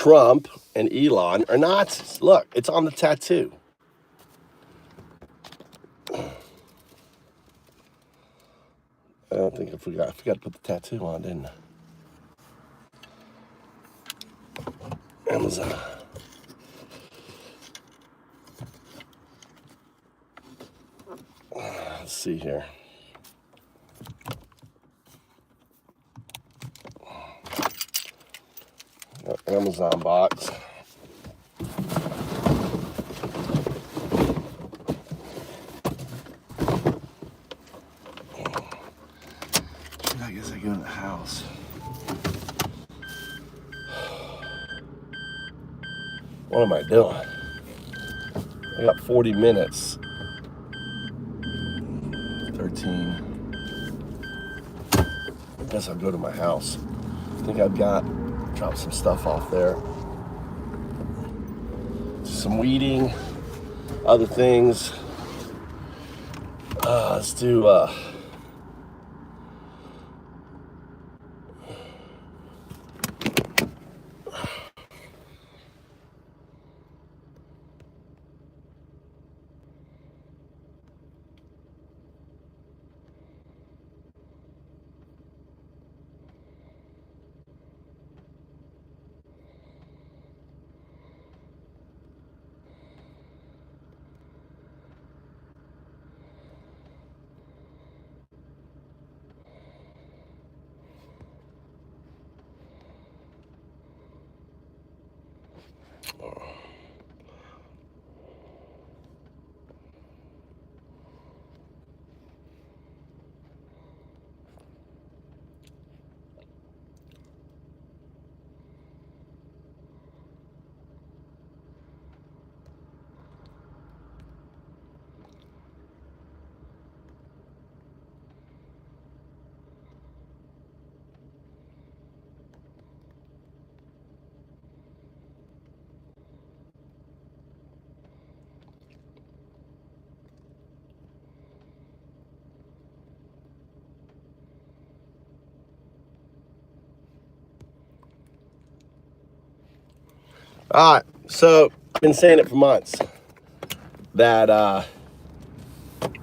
Trump and Elon are Nazis. Look, it's on the tattoo. I don't think I forgot to put the tattoo on, didn't I? Amazon. Let's see here. Amazon box. I guess I go in the house. What am I doing? I got 40 minutes. 13. I guess I'll go to my house. I think I've got drop some stuff off there. Some weeding, other things. Let's do all right, so I've been saying it for months that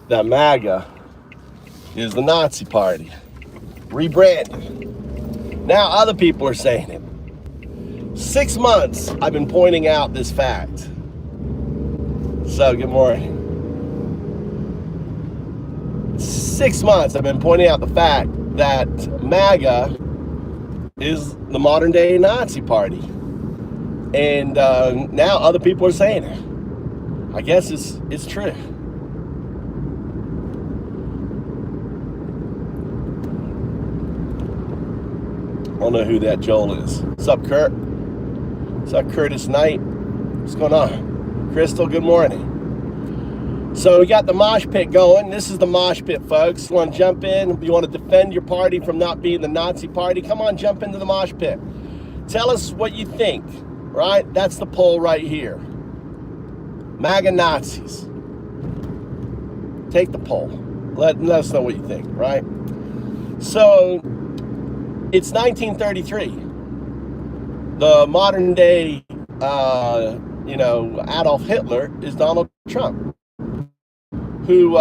that MAGA is the Nazi party, rebranded. Now other people are saying it. 6 months I've been pointing out this fact. So good morning. 6 months I've been pointing out the fact that MAGA is the modern day Nazi party. And now other people are saying it. I guess it's true. I don't know who that Joel is. What's up, Kurt? What's up, Curtis Knight? What's going on? Crystal, good morning. So we got the mosh pit going. This is the mosh pit, folks. You want to jump in? You want to defend your party from not being the Nazi party? Come on, jump into the mosh pit. Tell us what you think. Right? That's the poll right here. MAGA Nazis. Take the poll. Let us know what you think, right? So, it's 1933. The modern day, Adolf Hitler is Donald Trump, who,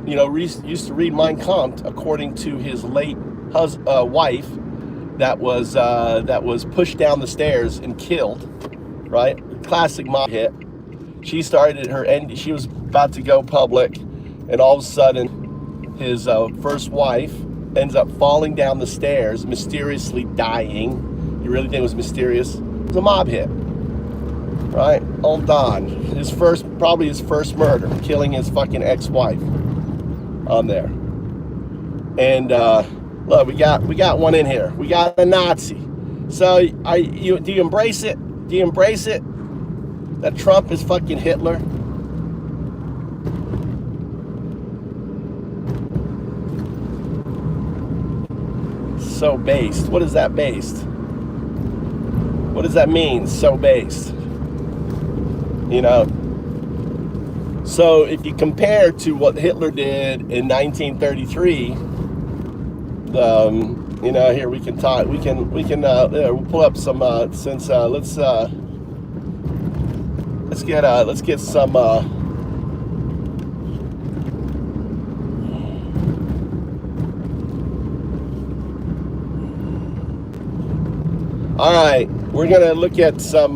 used to read Mein Kampf according to his late wife, that was pushed down the stairs and killed, right? Classic mob hit. She started her end. She was about to go public, and all of a sudden, his first wife ends up falling down the stairs, mysteriously dying. You really think it was mysterious? It was a mob hit, right? Old Don, probably his first murder, killing his fucking ex-wife on there, and. Look, we got one in here. We got a Nazi. So, do you embrace it? Do you embrace it that Trump is fucking Hitler? So based. What is that based? What does that mean? So based. You know. So if you compare to what Hitler did in 1933. You know, here we can talk. We'll pull up some. Let's get some. All right, we're gonna look at some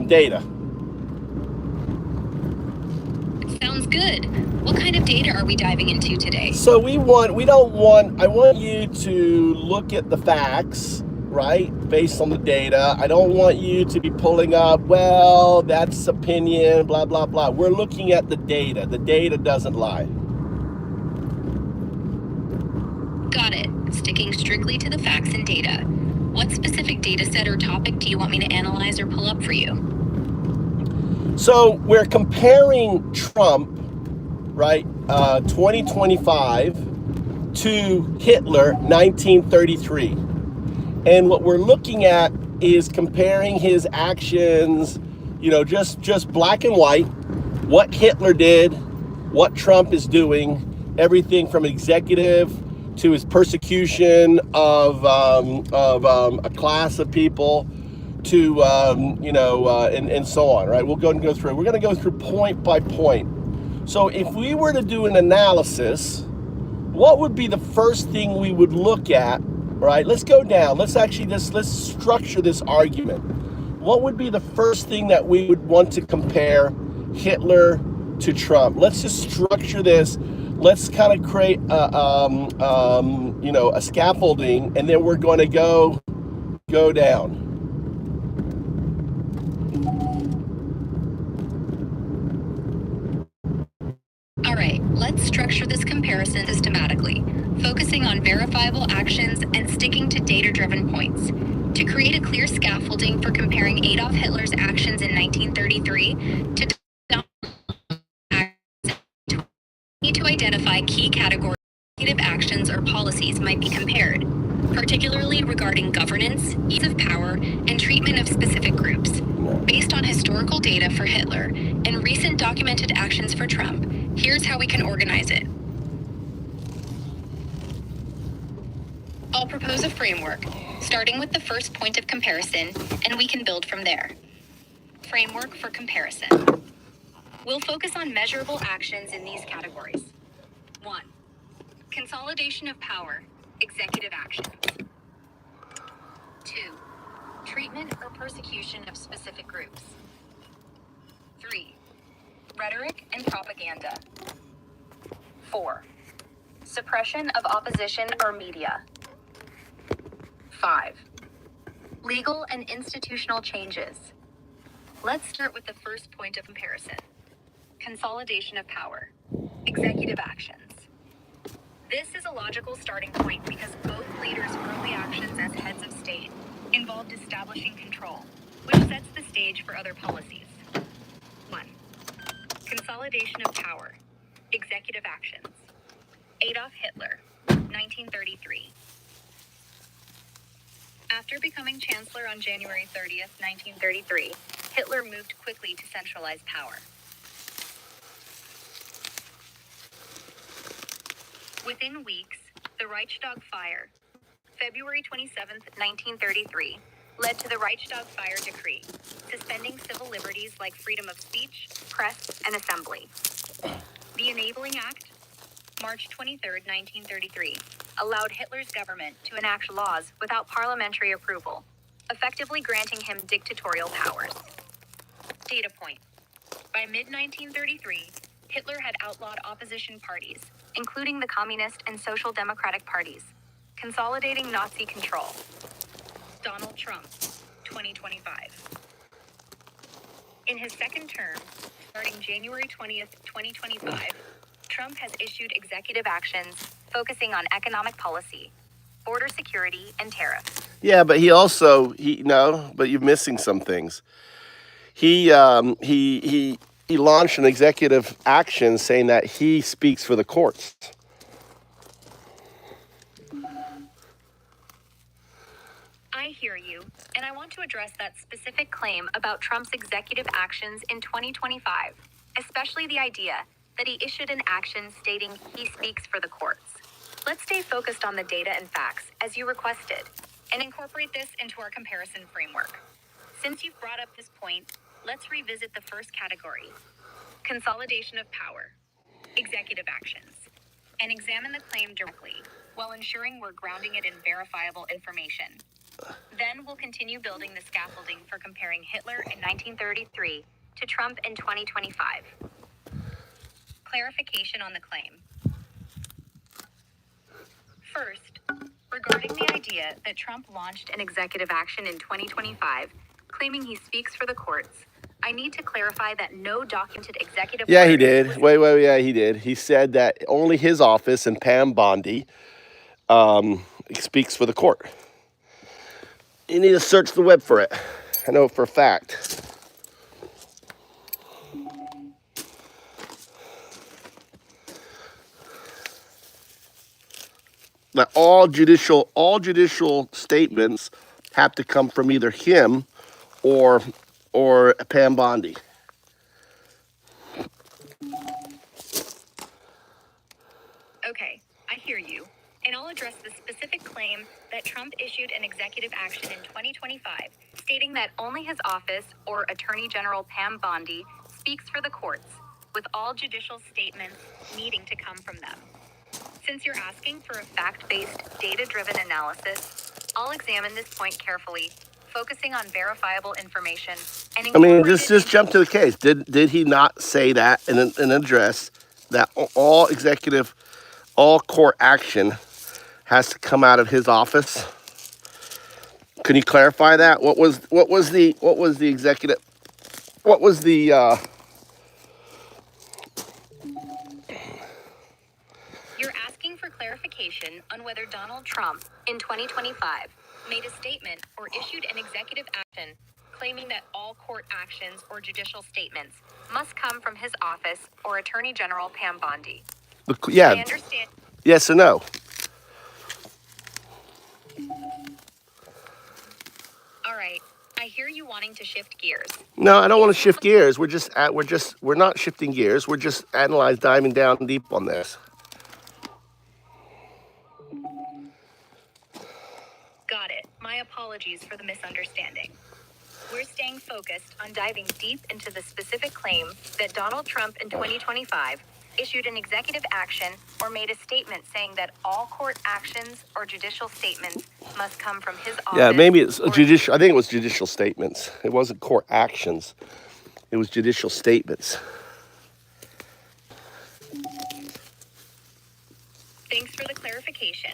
data. Sounds good. What kind of data are we diving into today? So I want you to look at the facts, right? Based on the data. I don't want you to be pulling up, well, that's opinion, blah, blah, blah. We're looking at the data. The data doesn't lie. Got it. Sticking strictly to the facts and data. What specific data set or topic do you want me to analyze or pull up for you? So we're comparing Trump, right, 2025 to Hitler, 1933. And what we're looking at is comparing his actions, you know, just black and white, what Hitler did, what Trump is doing, everything from executive to his persecution of a class of people to, and so on, right? We'll go and go through. We're going to go through point by point. So if we were to do an analysis, what would be the first thing we would look at, right? Let's go down. Let's structure this argument. What would be the first thing that we would want to compare Hitler to Trump? Let's just structure this. Let's kind of create a scaffolding, and then we're going to go down. All right, let's structure this comparison systematically, focusing on verifiable actions and sticking to data-driven points. To create a clear scaffolding for comparing Adolf Hitler's actions in 1933 to need to identify key categories of actions or policies might be compared, particularly regarding governance, use of power, and treatment of specific groups. Based on historical data for Hitler and recent documented actions for Trump, here's how we can organize it. I'll propose a framework, starting with the first point of comparison, and we can build from there. Framework for comparison. We'll focus on measurable actions in these categories. 1. Consolidation of power, executive actions. 2. Treatment or persecution of specific groups. 3. Rhetoric and propaganda. 4. Suppression of opposition or media. 5. Legal and institutional changes. Let's start with the first point of comparison. Consolidation of power. Executive actions. This is a logical starting point because both leaders' early actions as heads of state involved establishing control, which sets the stage for other policies. 1. Consolidation of power. Executive actions. Adolf Hitler, 1933. After becoming chancellor on January 30th, 1933, Hitler moved quickly to centralize power. Within weeks, the Reichstag fire, February 27th, 1933, led to the Reichstag Fire Decree, suspending civil liberties like freedom of speech, press, and assembly. The Enabling Act, March 23, 1933, allowed Hitler's government to enact laws without parliamentary approval, effectively granting him dictatorial powers. Data point. By mid-1933, Hitler had outlawed opposition parties, including the Communist and Social Democratic parties, consolidating Nazi control. Donald Trump, 2025. In his second term, starting January 20th, 2025, Trump has issued executive actions focusing on economic policy, border security, and tariffs. Yeah, but but you're missing some things. He launched an executive action saying that he speaks for the courts. I hear you, and I want to address that specific claim about Trump's executive actions in 2025, especially the idea that he issued an action stating he speaks for the courts. Let's stay focused on the data and facts as you requested and incorporate this into our comparison framework. Since you've brought up this point, let's revisit the first category, consolidation of power, executive actions, and examine the claim directly while ensuring we're grounding it in verifiable information. Then we'll continue building the scaffolding for comparing Hitler in 1933 to Trump in 2025. Clarification on the claim. First, regarding the idea that Trump launched an executive action in 2025, claiming he speaks for the courts, I need to clarify that no documented executive Yeah, he order did. was- Wait, yeah, he did. He said that only his office and Pam Bondi speaks for the court. You need to search the web for it. I know for a fact. That all judicial statements have to come from either him or Pam Bondi. Okay, I hear you. And I'll address the specific claim that Trump issued an executive action in 2025, stating that only his office or Attorney General Pam Bondi speaks for the courts, with all judicial statements needing to come from them. Since you're asking for a fact-based, data-driven analysis, I'll examine this point carefully, focusing on verifiable information and I mean, incorporate just it jump to the case. Did he not say that and address that all court action has to come out of his office? Can you clarify that? What was the executive? What was the You're asking for clarification on whether Donald Trump, in 2025, made a statement or issued an executive action claiming that all court actions or judicial statements must come from his office or Attorney General Pam Bondi. I yeah? understand. Yes or no? All right. I hear you wanting to shift gears. No, I don't want to shift gears. We're not shifting gears. We're just diving down deep on this. Got it. My apologies for the misunderstanding. We're staying focused on diving deep into the specific claim that Donald Trump in 2025 issued an executive action or made a statement saying that all court actions or judicial statements must come from his office. Yeah, maybe it's a judicial. I think it was judicial statements. It wasn't court actions. It was judicial statements. Thanks for the clarification.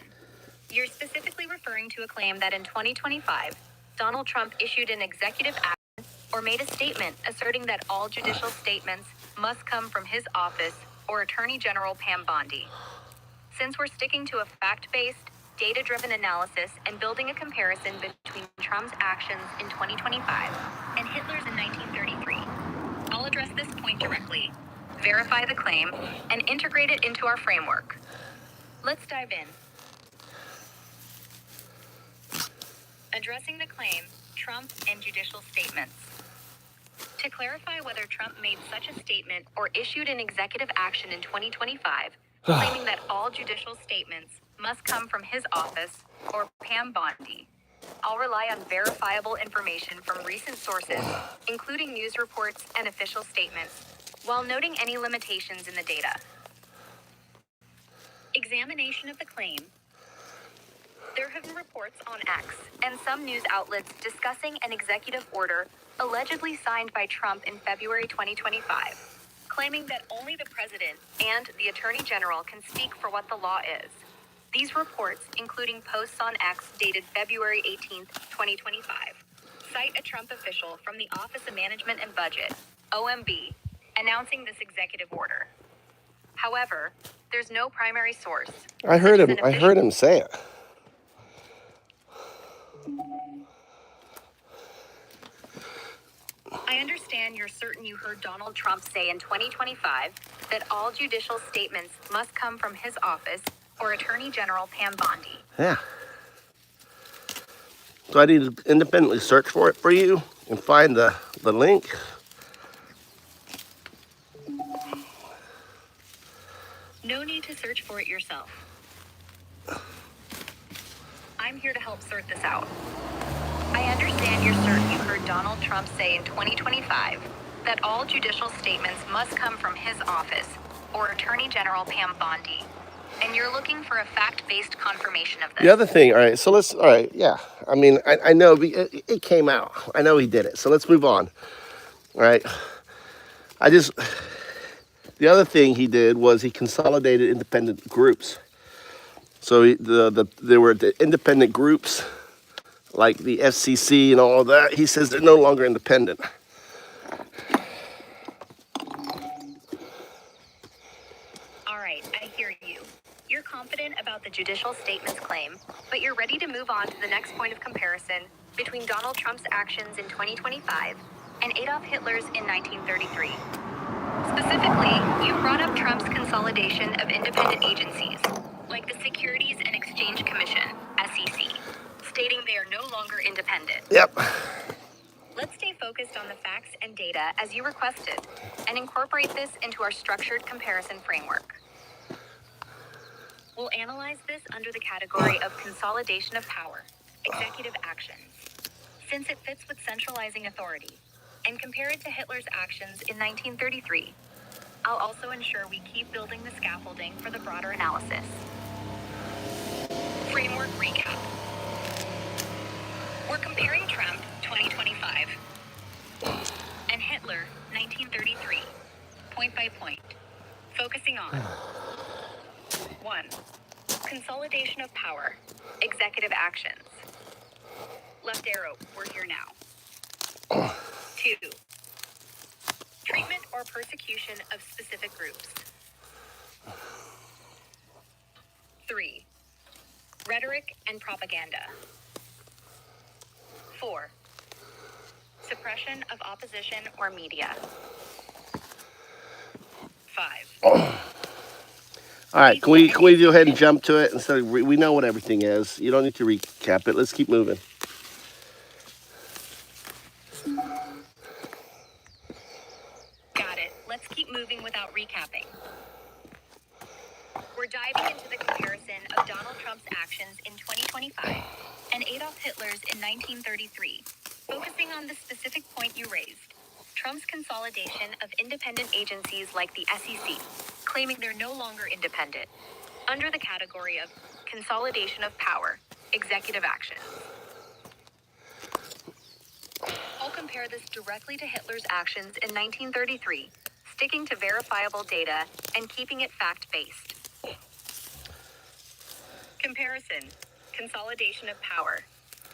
You're specifically referring to a claim that in 2025, Donald Trump issued an executive action or made a statement asserting that all judicial statements must come from his office or Attorney General Pam Bondi. Since we're sticking to a fact-based, data-driven analysis and building a comparison between Trump's actions in 2025 and Hitler's in 1933, I'll address this point directly, verify the claim, and integrate it into our framework. Let's dive in. Addressing the claim, Trump and judicial statements. To clarify whether Trump made such a statement or issued an executive action in 2025, claiming that all judicial statements must come from his office or Pam Bondi, I'll rely on verifiable information from recent sources, including news reports and official statements, while noting any limitations in the data. Examination of the claim. There have been reports on X and some news outlets discussing an executive order allegedly signed by Trump in February 2025, claiming that only the president and the attorney general can speak for what the law is. These reports, including posts on X dated February 18, 2025, cite a Trump official from the Office of Management and Budget, OMB, announcing this executive order. However, there's no primary source. I heard him say it. I understand you're certain you heard Donald Trump say in 2025 that all judicial statements must come from his office or Attorney General Pam Bondi. Yeah. So I need to independently search for it for you and find the link. No need to search for it yourself. I'm here to help sort this out. I understand you're certain you heard Donald Trump say in 2025 that all judicial statements must come from his office or Attorney General Pam Bondi, and you're looking for a fact-based confirmation of this. The other thing, all right, so let's, all right, yeah. I mean, I know it came out. I know he did it. So let's move on. All right. The other thing he did was he consolidated independent groups. So there were the independent groups like the FCC and all of that. He says they're no longer independent. All right, I hear you. You're confident about the judicial statements claim, but you're ready to move on to the next point of comparison between Donald Trump's actions in 2025 and Adolf Hitler's in 1933. Specifically, you brought up Trump's consolidation of independent agencies, like the Securities and Exchange Commission, SEC, stating they are no longer independent. Yep. Let's stay focused on the facts and data as you requested, and incorporate this into our structured comparison framework. We'll analyze this under the category of consolidation of power, executive actions, since it fits with centralizing authority, and compare it to Hitler's actions in 1933. I'll also ensure we keep building the scaffolding for the broader analysis. Framework recap. We're comparing Trump, 2025, and Hitler, 1933, point by point, focusing on 1. Consolidation of power, executive actions. Left arrow, we're here now. 2. Treatment or persecution of specific groups. 3. Rhetoric and propaganda. 4. Suppression of opposition or media. 5. All right, can we go ahead and jump to it? Instead of we know what everything is. You don't need to recap it. Let's keep moving. Got it. Let's keep moving without recapping. We're diving into the comparison of Donald Trump's actions in 2025 and Adolf Hitler's in 1933, focusing on the specific point you raised, Trump's consolidation of independent agencies like the SEC, claiming they're no longer independent, under the category of consolidation of power, executive actions. I'll compare this directly to Hitler's actions in 1933, sticking to verifiable data and keeping it fact-based. Comparison, consolidation of power,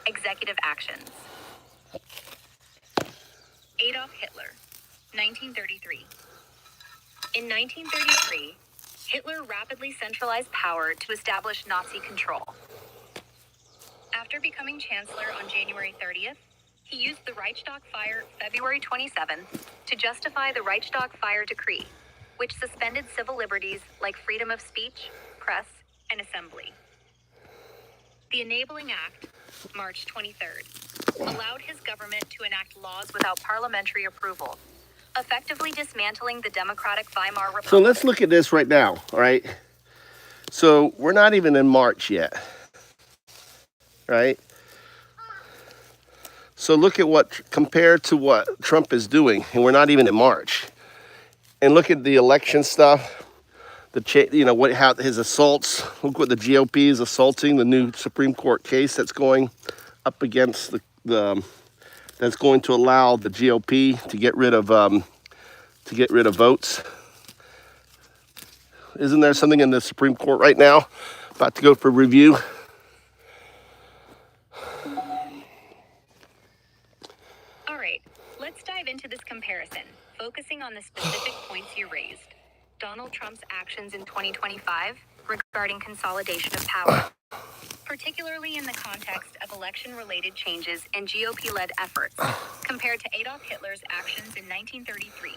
executive actions. Adolf Hitler, 1933. In 1933, Hitler rapidly centralized power to establish Nazi control. After becoming chancellor on January 30th, he used the Reichstag fire February 27th to justify the Reichstag fire decree, which suspended civil liberties like freedom of speech, press, and assembly. The Enabling Act, March 23rd, allowed his government to enact laws without parliamentary approval, effectively dismantling the democratic Weimar Republic. So let's look at this right now, all right? So we're not even in March yet, right? So look at compared to what Trump is doing, and we're not even in March. And look at the election stuff, how his assaults. Look what the GOP is assaulting, the new Supreme Court case that's going up against that's going to allow the GOP to get rid of votes. Isn't there something in the Supreme Court right now about to go for review? All right, let's dive into this comparison, focusing on the specific points you raised. Donald Trump's actions in 2025 regarding consolidation of power, particularly in the context of election-related changes and GOP-led efforts, compared to Adolf Hitler's actions in 1933.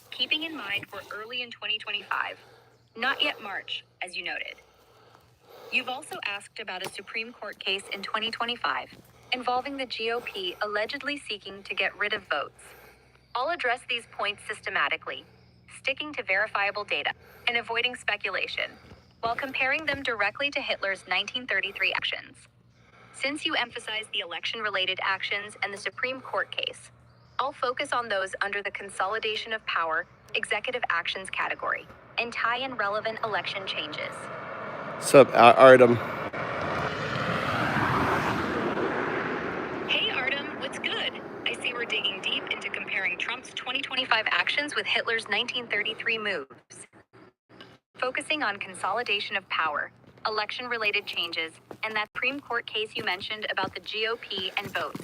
Keeping in mind we're early in 2025, not yet March, as you noted. You've also asked about a Supreme Court case in 2025 involving the GOP allegedly seeking to get rid of votes. I'll address these points systematically, sticking to verifiable data and avoiding speculation, while comparing them directly to Hitler's 1933 actions. Since you emphasize the election-related actions and the Supreme Court case, I'll focus on those under the consolidation of power, executive actions category, and tie in relevant election changes. Sup, Artem? Hey Artem, what's good? I see we're digging deep into comparing Trump's 2025 actions with Hitler's 1933 moves. Focusing on consolidation of power, election-related changes, and that Supreme Court case you mentioned about the GOP and votes.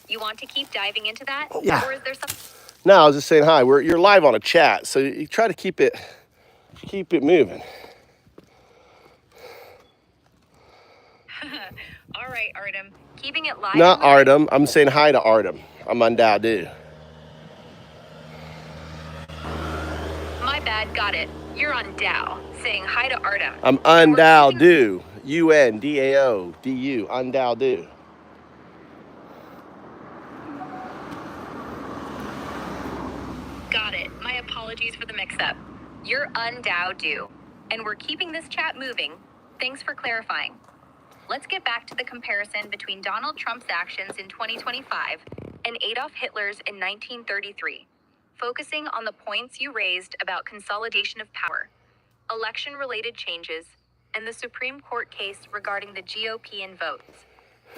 You want to keep diving into that? Yeah. Or is there something? No, I was just saying hi. You're live on a chat, so you try to keep it moving. All right, Artem. Keeping it live. Not Artem. I'm saying hi to Artem. I'm Undao. My bad, got it. You're on Dow, saying hi to Artem. I'm Undao. UNDAO. Undao. Got it. My apologies for the mix-up. You're Undao, and we're keeping this chat moving. Thanks for clarifying. Let's get back to the comparison between Donald Trump's actions in 2025 and Adolf Hitler's in 1933, focusing on the points you raised about consolidation of power, election-related changes, and the Supreme Court case regarding the GOP and votes.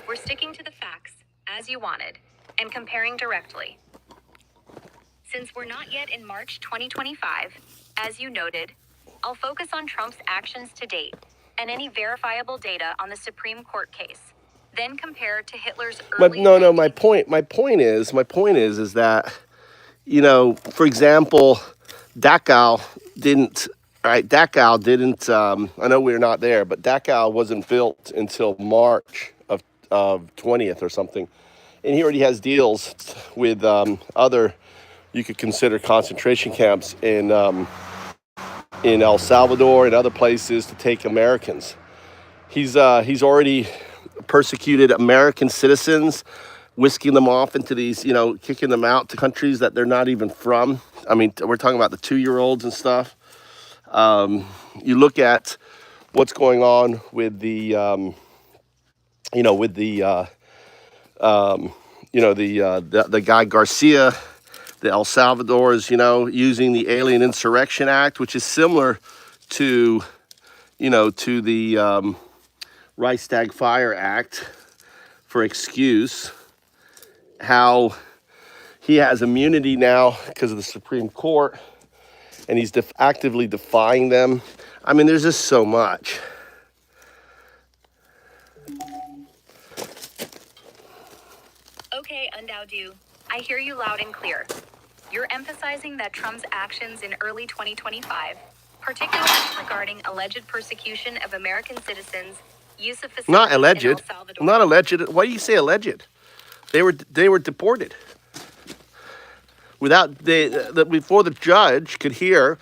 We're sticking to the facts, as you wanted, and comparing directly. Since we're not yet in March 2025, as you noted, I'll focus on Trump's actions to date and any verifiable data on the Supreme Court case. Then compare to Hitler's early... My point is that, for example, Dachau didn't, I know we're not there, but Dachau wasn't built until March of 20th or something. And he already has deals with other, you could consider concentration camps in El Salvador and other places to take Americans. He's already persecuted American citizens, whisking them off into these, kicking them out to countries that they're not even from. I mean, we're talking about the 2-year-olds and stuff. You look at what's going on with the, the guy Garcia, the El Salvador's, using the Alien Insurrection Act, which is similar to, to the Reichstag Fire Act for excuse. How he has immunity now because of the Supreme Court, and he's actively defying them. I mean, there's just so much. Okay, Undao, I hear you loud and clear. You're emphasizing that Trump's actions in early 2025, particularly regarding alleged persecution of American citizens, use of facilities Not alleged. in El Salvador. Not alleged. Why do you say alleged? They were deported. Before the judge could hear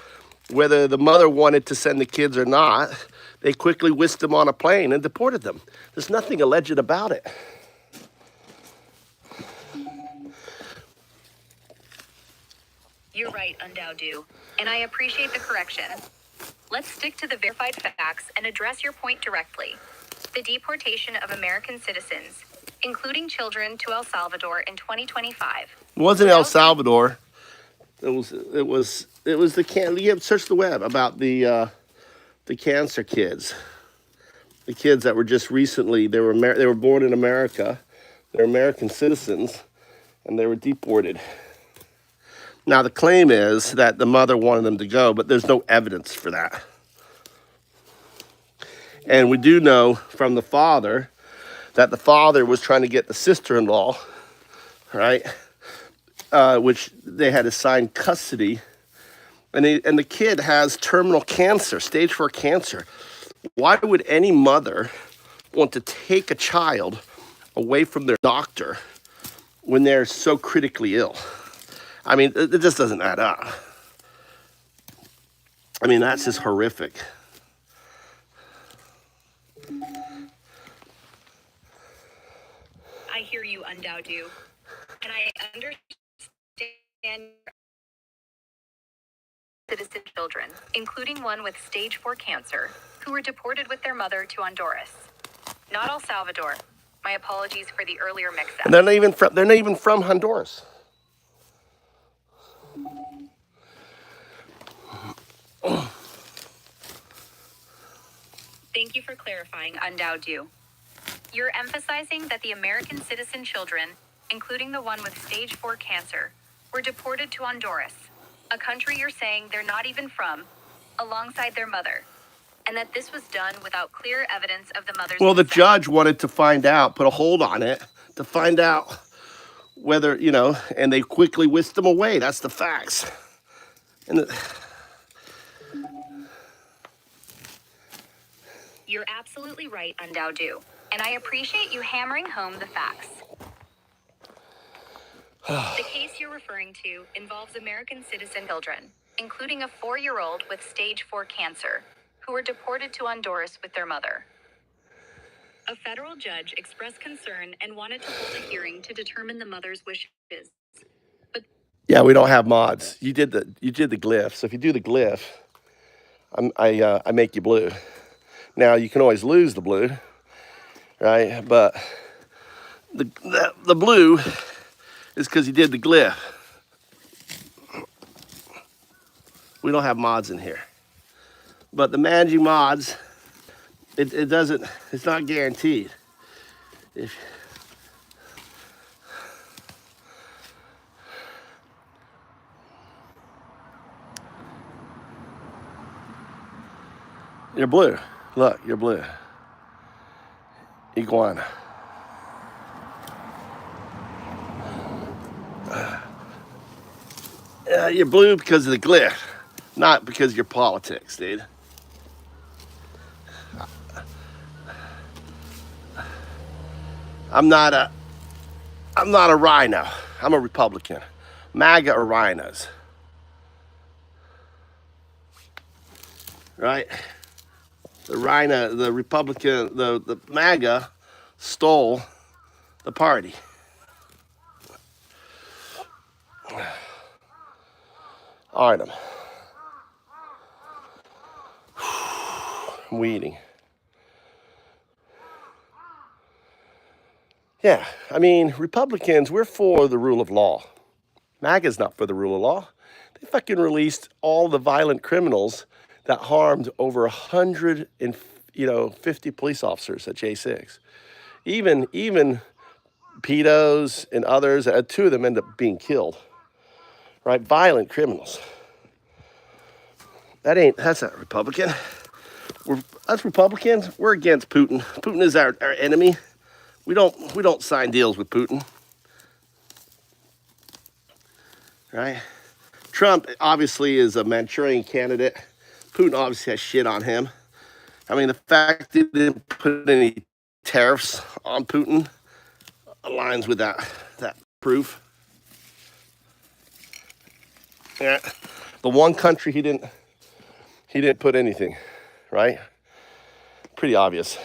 whether the mother wanted to send the kids or not, they quickly whisked them on a plane and deported them. There's nothing alleged about it. You're right, Undao, and I appreciate the correction. Let's stick to the verified facts and address your point directly. The deportation of American citizens, including children, to El Salvador in 2025. It wasn't El Salvador. It was the you search the web about the cancer kids. The kids that were just recently, they were born in America. They're American citizens, and they were deported. Now, the claim is that the mother wanted them to go, but there's no evidence for that. And we do know from the father that the father was trying to get the sister-in-law, right, which they had assigned custody. And the kid has terminal cancer, stage 4 cancer. Why would any mother want to take a child away from their doctor when they're so critically ill? I mean, it just doesn't add up. I mean, that's just horrific. I hear you, Undao, and I understand citizen children, including one with stage 4 cancer, who were deported with their mother to Honduras. Not El Salvador. My apologies for the earlier mix-up. And they're not even from Honduras. Thank you for clarifying, Undao. You're emphasizing that the American citizen children, including the one with stage 4 cancer, were deported to Honduras, a country you're saying they're not even from, alongside their mother, and that this was done without clear evidence of the mother's Well, the consent. judge wanted to find out, put a hold on it, to find out whether, and they quickly whisked them away. That's the facts. And You're absolutely right, Undao, and I appreciate you hammering home the facts. The case you're referring to involves American citizen children, including a 4-year-old with stage 4 cancer, who were deported to Honduras with their mother. A federal judge expressed concern and wanted to hold a hearing to determine the mother's wishes. But yeah, we don't have mods. You did the glyph. So if you do the glyph, I make you blue. Now you can always lose the blue, right? But the blue is because you did the glyph. We don't have mods in here. But the managing mods, it's not guaranteed. You're blue. Look, you're blue. Iguana. You're blue because of the glyph, not because of your politics, dude. I'm not a rhino. I'm a Republican. MAGA are rhinos. Right? The rhino, the Republican, the MAGA stole the party. All right, I'm weeding. Yeah, I mean, Republicans, we're for the rule of law. MAGA's not for the rule of law. They fucking released all the violent criminals that harmed over 150 police officers at J6. Even pedos and others, 2 of them end up being killed. Right? Violent criminals. That's not Republican. Us Republicans, we're against Putin. Putin is our enemy. We don't sign deals with Putin. Right? Trump obviously is a Manchurian candidate. Putin obviously has shit on him. I mean, the fact that they didn't put any tariffs on Putin aligns with that proof. Yeah. The one country he didn't put anything, right? Pretty obvious.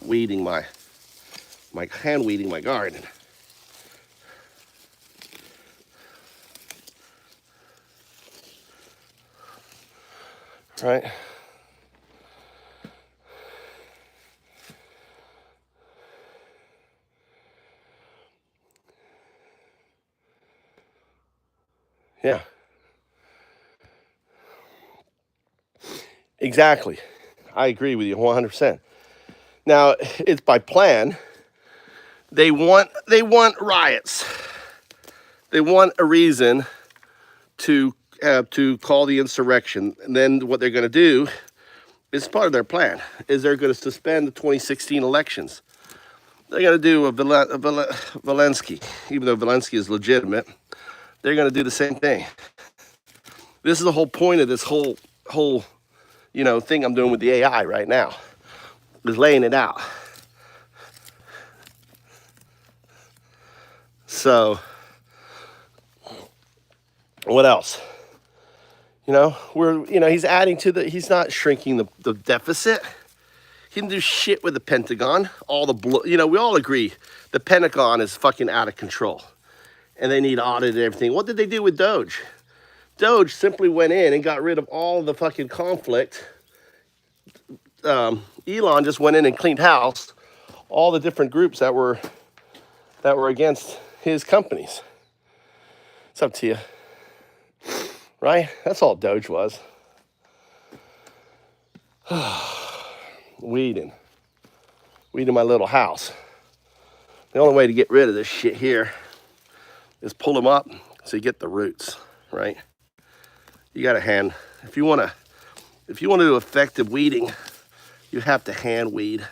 Weeding my hand weeding my garden. Right? Yeah. Exactly. I agree with you 100%. Now, it's by plan. They want riots. They want a reason to call the insurrection. And then what they're going to do is part of their plan is they're going to suspend the 2016 elections. They're going to do a Zelensky, even though Zelensky is legitimate. They're going to do the same thing. This is the whole point of this whole thing I'm doing with the AI right now. Is laying it out. So, what else? He's adding to he's not shrinking the deficit. He didn't do shit with the Pentagon. We all agree the Pentagon is fucking out of control. And they need audit and everything. What did they do with Doge? Doge simply went in and got rid of all the fucking conflict. Elon just went in and cleaned house all the different groups that were against his companies. It's up to you, right? That's all Doge was. Weed in my little house. The only way to get rid of this shit here is pull them up so you get the roots, right? You got to hand. If you want to do effective weeding, you have to hand weed.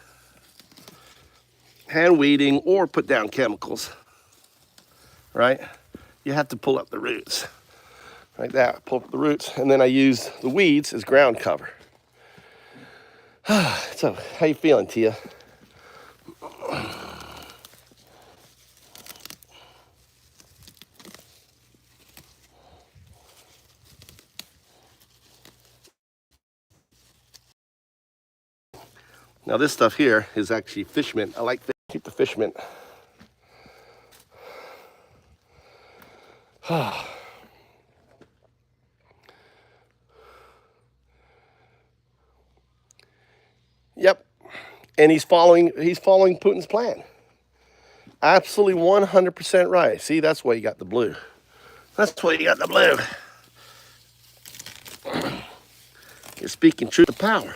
Hand weeding or put down chemicals, right? You have to pull up the roots, like that. Pull up the roots, and then I use the weeds as ground cover. So, how you feeling, Tia? Now this stuff here is actually fish mint. I like to keep the fish mint. Yep, and he's following Putin's plan. Absolutely 100% right. See, that's why you got the blue. That's why you got the blue. You're speaking truth to power.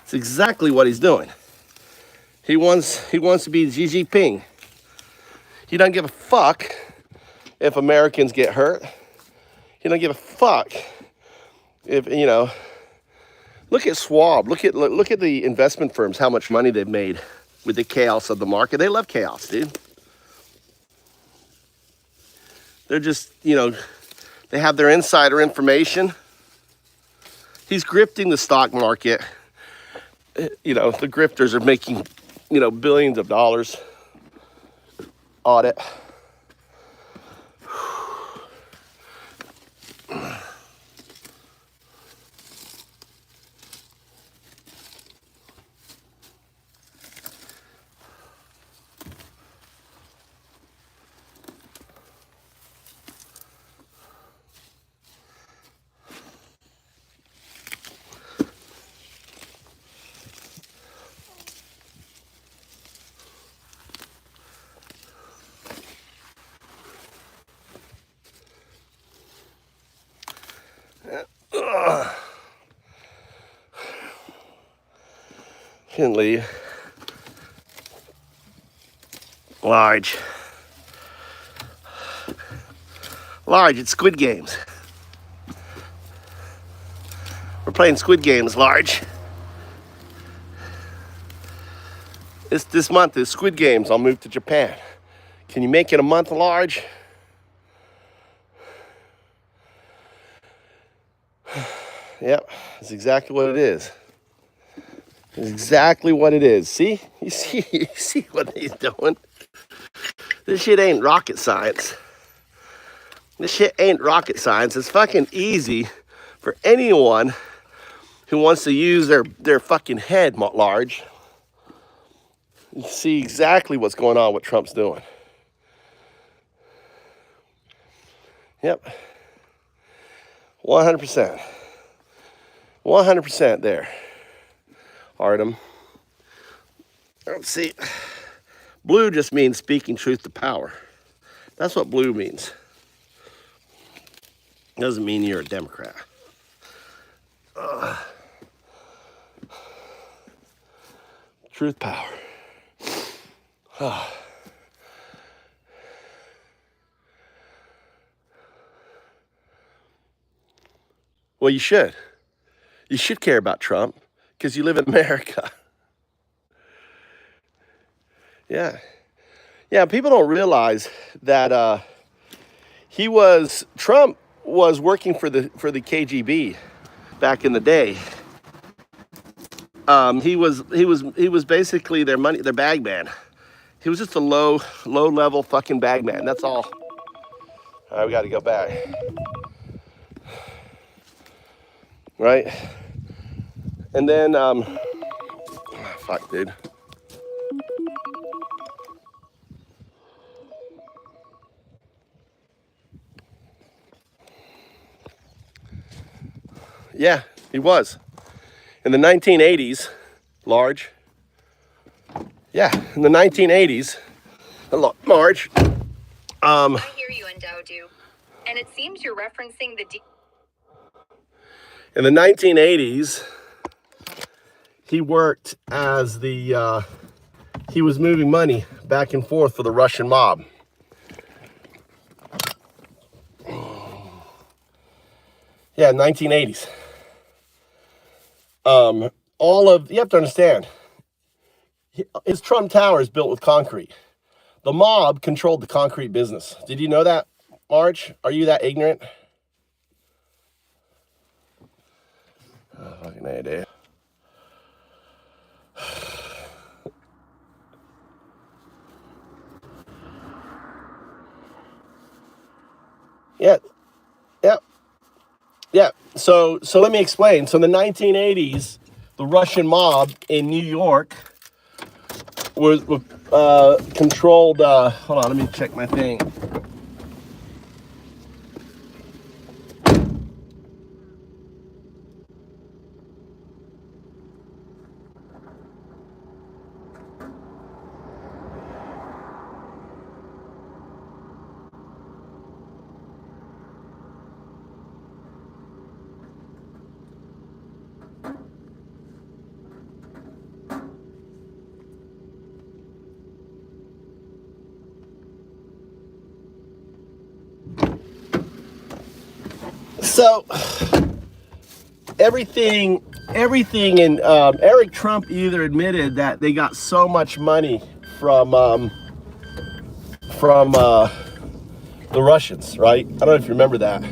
It's exactly what he's doing. He wants to be Xi Jinping. He doesn't give a fuck if Americans get hurt. He doesn't give a fuck if, you know, look at Schwab. Look at the investment firms, how much money they've made with the chaos of the market. They love chaos, dude. They're just, you know, they have their insider information. He's grifting the stock market. You know, the grifters are making, you know, billions of dollars on it. Finley, large, it's Squid Games. We're playing Squid Games, large. This month is Squid Games on Move2Japan. Can you make it a month, large? Yep, that's exactly what it is. It's exactly what it is. See? You see what he's doing? This shit ain't rocket science. This shit ain't rocket science. It's fucking easy for anyone who wants to use their fucking head large. You see exactly what's going on, what Trump's doing. Yep. 100%. 100% there. Artem. Let's see. Blue just means speaking truth to power. That's what blue means. Doesn't mean you're a Democrat. Truth, power. Well, you should. You should care about Trump because you live in America. Yeah. Yeah, people don't realize that Trump was working for the KGB back in the day. He was basically their bag man. He was just a low level fucking bag man. That's all. All right, we got to go back. Right? And then fuck, dude. Yeah, he was. In the 1980s, Large. Yeah, in the 1980s, Marge. I hear you, Endowdu. And it seems you're referencing the... In the 1980s, he worked as the, he was moving money back and forth for the Russian mob. Yeah, 1980s. You have to understand, his Trump Tower is built with concrete. The mob controlled the concrete business. Did you know that, Marge? Are you that ignorant? Oh, fucking A, dude. Yeah, yeah, yeah. So let me explain. So in the 1980s, the Russian mob in New York was controlled. Hold on, let me check my thing. So everything, and Eric Trump either admitted that they got so much money from the Russians, right? I don't know if you remember that.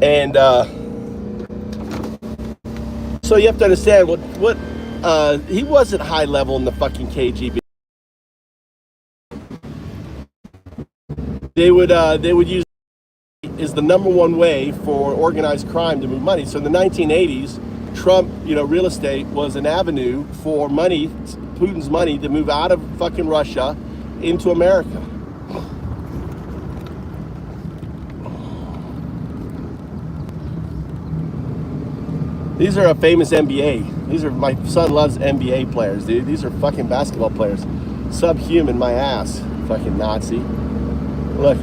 And so you have to understand what he wasn't high level in the fucking KGB. They would use is the number one way for organized crime to move money. So in the 1980s, Trump, real estate was an avenue for money, Putin's money, to move out of fucking Russia into America. These are a famous NBA. My son loves NBA players, dude. These are fucking basketball players. Subhuman, my ass. Fucking Nazi. Look.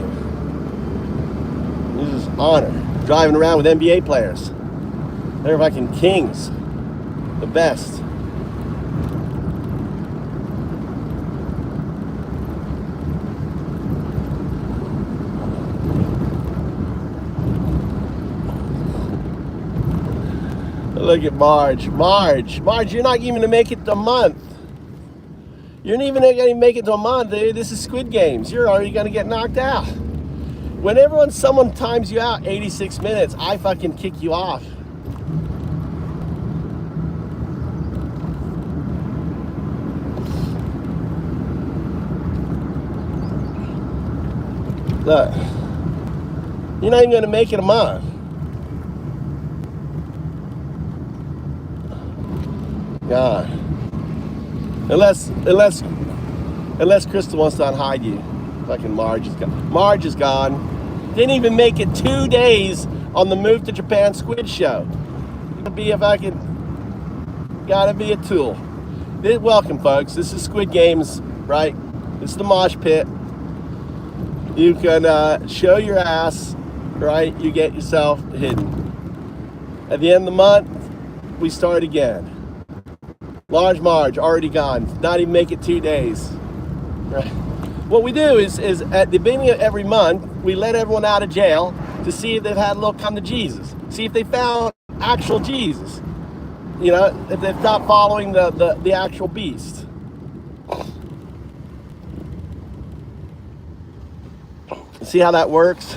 This is honor. Driving around with NBA players. They're fucking kings. The best. Look at Marge. Marge, you're not even gonna make it to a month. You're not even gonna make it to a month, dude. This is Squid Games. You're already gonna get knocked out. Whenever someone times you out 86 minutes, I fucking kick you off. Look, you're not even gonna make it a month. God. Unless Crystal wants to unhide you. Fucking Marge is gone. Marge is gone. Didn't even make it 2 days on the Move to Japan Squid show. Gotta be a tool. Welcome, folks. This is Squid Games, right? This is the mosh pit. You can show your ass, right? You get yourself hidden. At the end of the month, we start again. Large Marge, already gone. Not even make it 2 days. Right. What we do is at the beginning of every month, we let everyone out of jail to see if they've had a little come to Jesus. See if they found actual Jesus. If they've stopped following the actual beast. See how that works?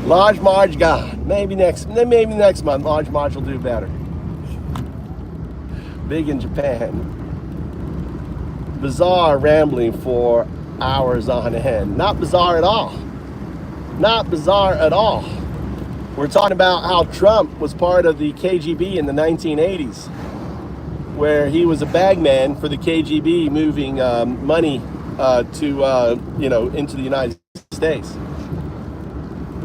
Large Marge gone. Maybe next month, Large Marge will do better. Big in Japan. Bizarre rambling for hours on end. Not bizarre at all. Not bizarre at all. We're talking about how Trump was part of the KGB in the 1980s, where he was a bagman for the KGB moving money into the United States.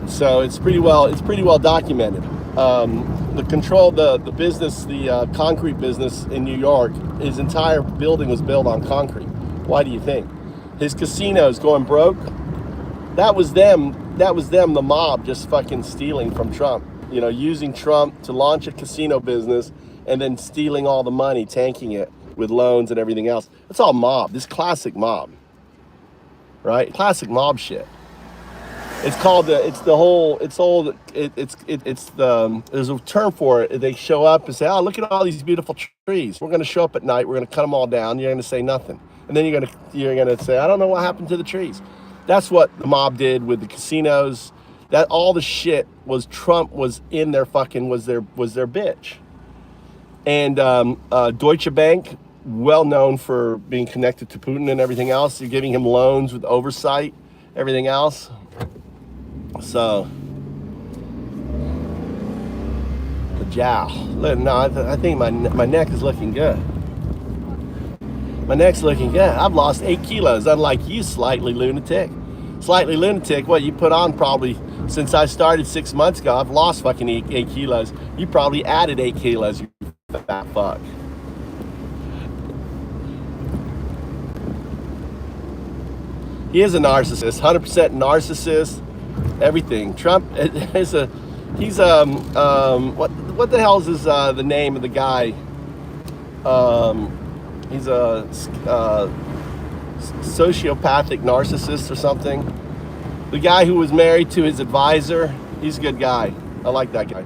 So it's pretty well documented. The business, the concrete business in New York, his entire building was built on concrete. Why do you think? His casinos going broke. That was them, the mob, just fucking stealing from Trump. Using Trump to launch a casino business and then stealing all the money, tanking it with loans and everything else. It's all mob. This classic mob, right? Classic mob shit. It's called there's a term for it. They show up and say, oh, look at all these beautiful trees. We're going to show up at night. We're going to cut them all down. You're going to say nothing. And then you're going to say, I don't know what happened to the trees. That's what the mob did with the casinos. That all the shit was Trump was in their fucking, was their bitch. And Deutsche Bank, well known for being connected to Putin and everything else. You're giving him loans with oversight, everything else. So, the jowl. No, I think my neck is looking good. My neck's looking good. I've lost 8 kilos, unlike you, slightly lunatic. Slightly lunatic, what you put on probably, since I started 6 months ago, I've lost fucking 8 kilos. You probably added 8 kilos, you fat fuck. He is a narcissist, 100% narcissist. Everything. Trump is he's what the hell is the name of the guy? He's a sociopathic narcissist or something. The guy who was married to his advisor, he's a good guy. I like that guy.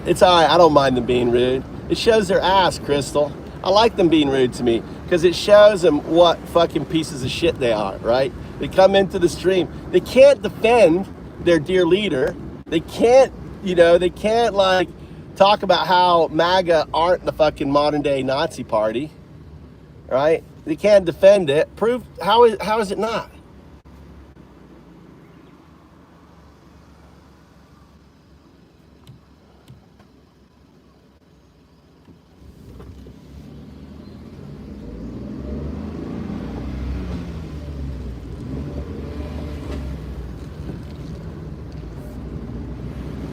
It's all right. I don't mind them being rude. It shows their ass, Crystal. I like them being rude to me because it shows them what fucking pieces of shit they are, right? They come into the stream. They can't defend their dear leader. They can't, like talk about how MAGA aren't the fucking modern day Nazi party, right? They can't defend it. Prove, how is it not?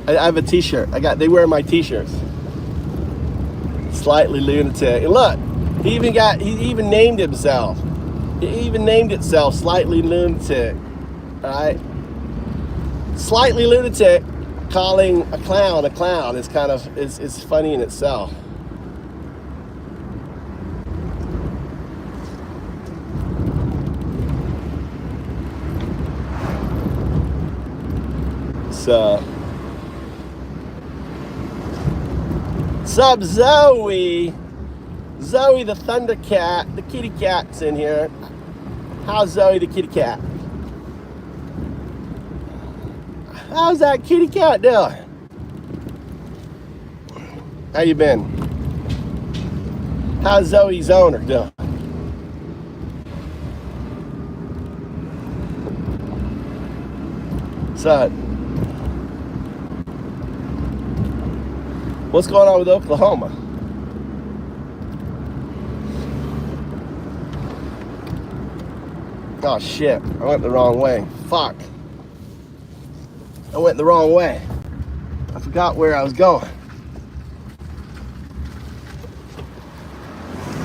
I have a t-shirt. They wear my t-shirts. Slightly lunatic. And look, he even named himself. He even named itself Slightly Lunatic. Alright? Slightly lunatic, calling a clown is kind of is funny in itself. So sup, Zoe? Zoe the Thundercat, the kitty cat's in here. How's Zoe the kitty cat? How's that kitty cat doing? How you been? How's Zoe's owner doing? So, what's going on with Oklahoma? Oh shit, I went the wrong way. Fuck. I went the wrong way. I forgot where I was going.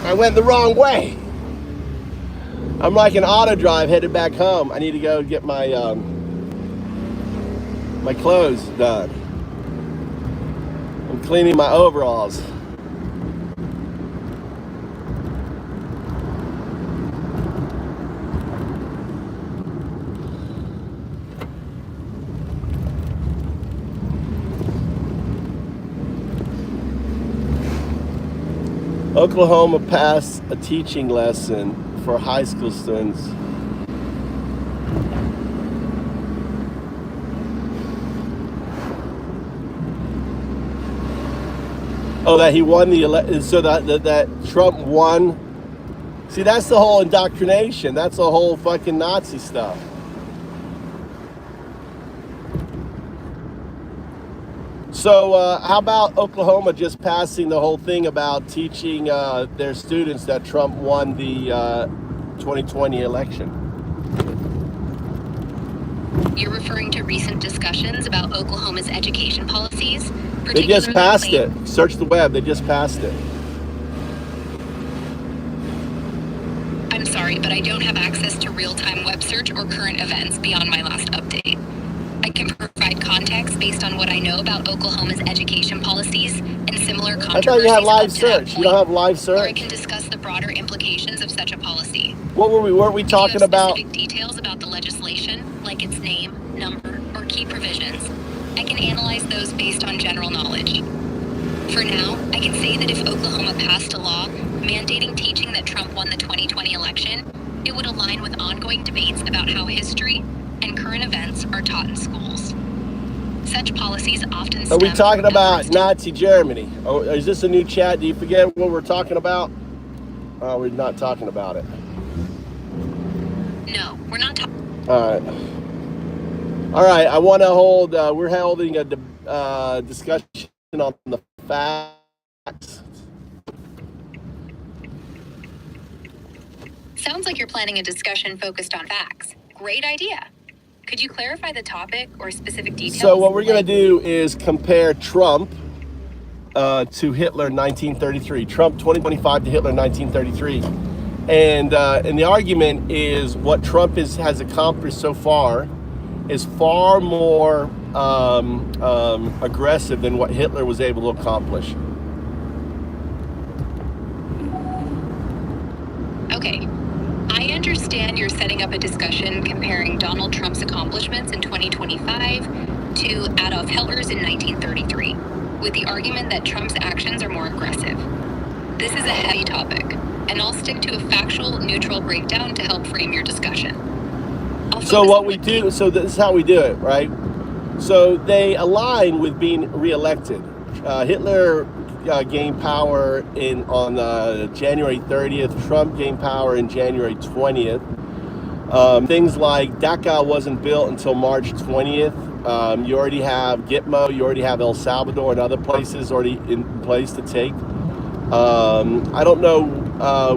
I went the wrong way. I'm like an auto drive headed back home. I need to go get my my clothes done. I'm cleaning my overalls. Oklahoma passed a teaching lesson for high school students. Oh, that he won the election, so that Trump won. See, that's the whole indoctrination. That's the whole fucking Nazi stuff. So how about Oklahoma just passing the whole thing about teaching their students that Trump won the 2020 election? You're referring to recent discussions about Oklahoma's education policies? They just passed it. Search the web. They just passed it. I'm sorry, but I don't have access to real-time web search or current events beyond my last update. I can provide context based on what I know about Oklahoma's education policies and similar controversies. I thought you had live search. You don't have live search? Or I can discuss the broader implications of such a policy. Weren't we talking about? Specific details about the legislation, like its name, number, or key provisions. I can analyze those based on general knowledge. For now, I can say that if Oklahoma passed a law mandating teaching that Trump won the 2020 election, it would align with ongoing debates about how history and current events are taught in schools. Such policies often stem. Are we talking about Nazi Germany? Oh, is this a new chat? Do you forget what we're talking about? We're not talking about it. No, we're not talking. All right. I want to hold. We're holding a discussion on the facts. Sounds like you're planning a discussion focused on facts. Great idea. Could you clarify the topic or specific details? So what we're going to do is compare Trump to Hitler in 1933. Trump 2025 to Hitler in 1933. And the argument is what Trump has accomplished so far is far more aggressive than what Hitler was able to accomplish. Okay. I understand you're setting up a discussion comparing Donald Trump's accomplishments in 2025 to Adolf Hitler's in 1933, with the argument that Trump's actions are more aggressive. This is a heavy topic, and I'll stick to a factual, neutral breakdown to help frame your discussion. So what we do, so this is how we do it, right? So they align with being reelected. Hitler gained power on January 30th. Trump gained power in January 20th. Things like DACA wasn't built until March 20th. You already have Gitmo, you already have El Salvador and other places already in place to take. I don't know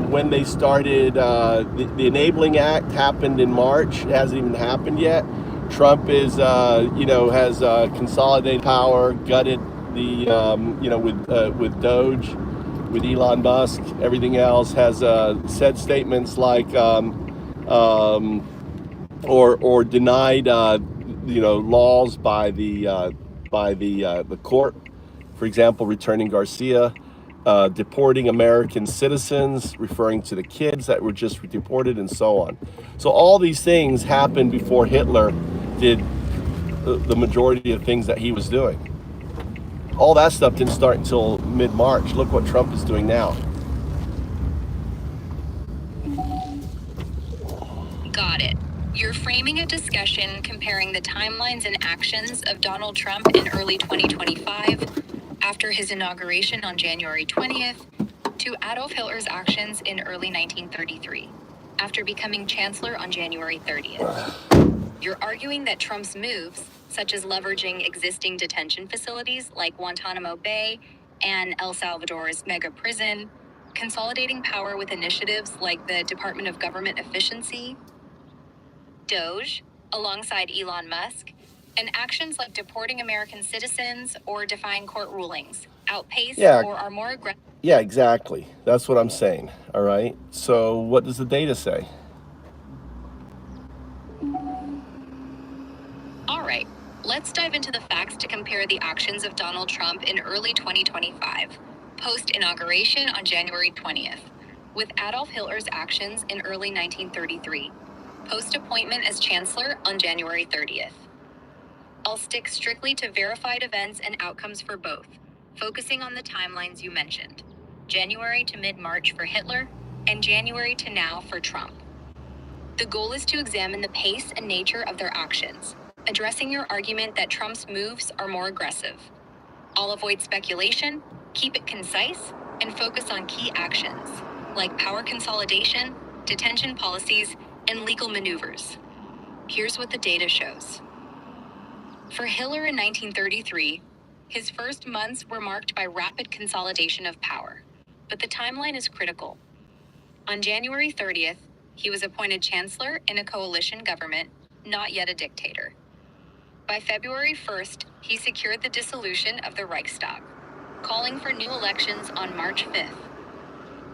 when they started. The Enabling Act happened in March. It hasn't even happened yet. Trump is, has consolidated power, gutted the, with Doge, with Elon Musk, everything else, has said statements like, or denied, laws by the court. For example, returning Garcia, deporting American citizens, referring to the kids that were just deported, and so on. So all these things happened before Hitler did the majority of things that he was doing. All that stuff didn't start until mid-March. Look what Trump is doing now. Got it. You're framing a discussion comparing the timelines and actions of Donald Trump in early 2025, after his inauguration on January 20th, to Adolf Hitler's actions in early 1933, after becoming chancellor on January 30th. You're arguing that Trump's moves, such as leveraging existing detention facilities like Guantanamo Bay and El Salvador's mega prison, consolidating power with initiatives like the Department of Government Efficiency, Doge, alongside Elon Musk, and actions like deporting American citizens or defying court rulings, outpace or are more aggressive. Yeah, exactly. That's what I'm saying. All right. So what does the data say? All right. Let's dive into the facts to compare the actions of Donald Trump in early 2025, post-inauguration on January 20th, with Adolf Hitler's actions in early 1933, post-appointment as chancellor on January 30th. I'll stick strictly to verified events and outcomes for both, focusing on the timelines you mentioned, January to mid-March for Hitler, and January to now for Trump. The goal is to examine the pace and nature of their actions, addressing your argument that Trump's moves are more aggressive. I'll avoid speculation, keep it concise, and focus on key actions, like power consolidation, detention policies, and legal maneuvers. Here's what the data shows. For Hitler in 1933, His first months were marked by rapid consolidation of power. But the timeline is critical. On January 30th, he was appointed chancellor in a coalition government, not yet a dictator. By February 1st, he secured the dissolution of the Reichstag, calling for new elections on March 5th.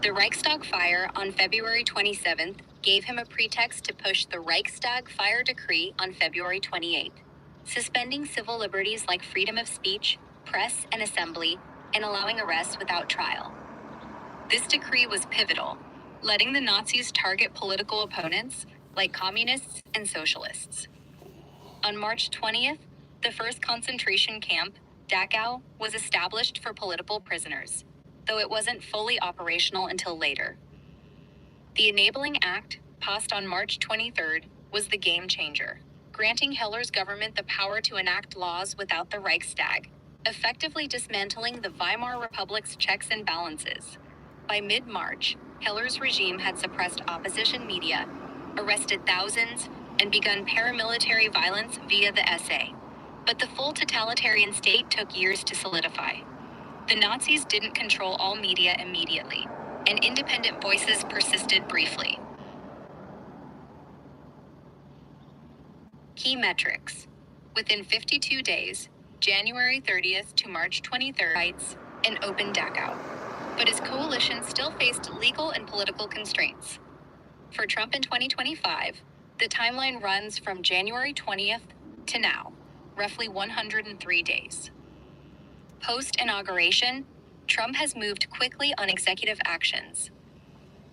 The Reichstag fire on February 27th gave him a pretext to push the Reichstag fire decree on February 28th, suspending civil liberties like freedom of speech, press, and assembly, and allowing arrests without trial. This decree was pivotal, letting the Nazis target political opponents like communists and socialists. On March 20th, the first concentration camp, Dachau, was established for political prisoners, though it wasn't fully operational until later. The Enabling Act, passed on March 23rd, was the game changer, granting Hitler's government the power to enact laws without the Reichstag, effectively dismantling the Weimar Republic's checks and balances. By mid-March, Hitler's regime had suppressed opposition media, arrested thousands, and begun paramilitary violence via the SA. But the full totalitarian state took years to solidify. The Nazis didn't control all media immediately, and independent voices persisted briefly. Key metrics. Within 52 days, January 30th to March 23rd, fights and opened Dachau. But his coalition still faced legal and political constraints. For Trump in 2025, the timeline runs from January 20th to now, roughly 103 days. Post-inauguration, Trump has moved quickly on executive actions.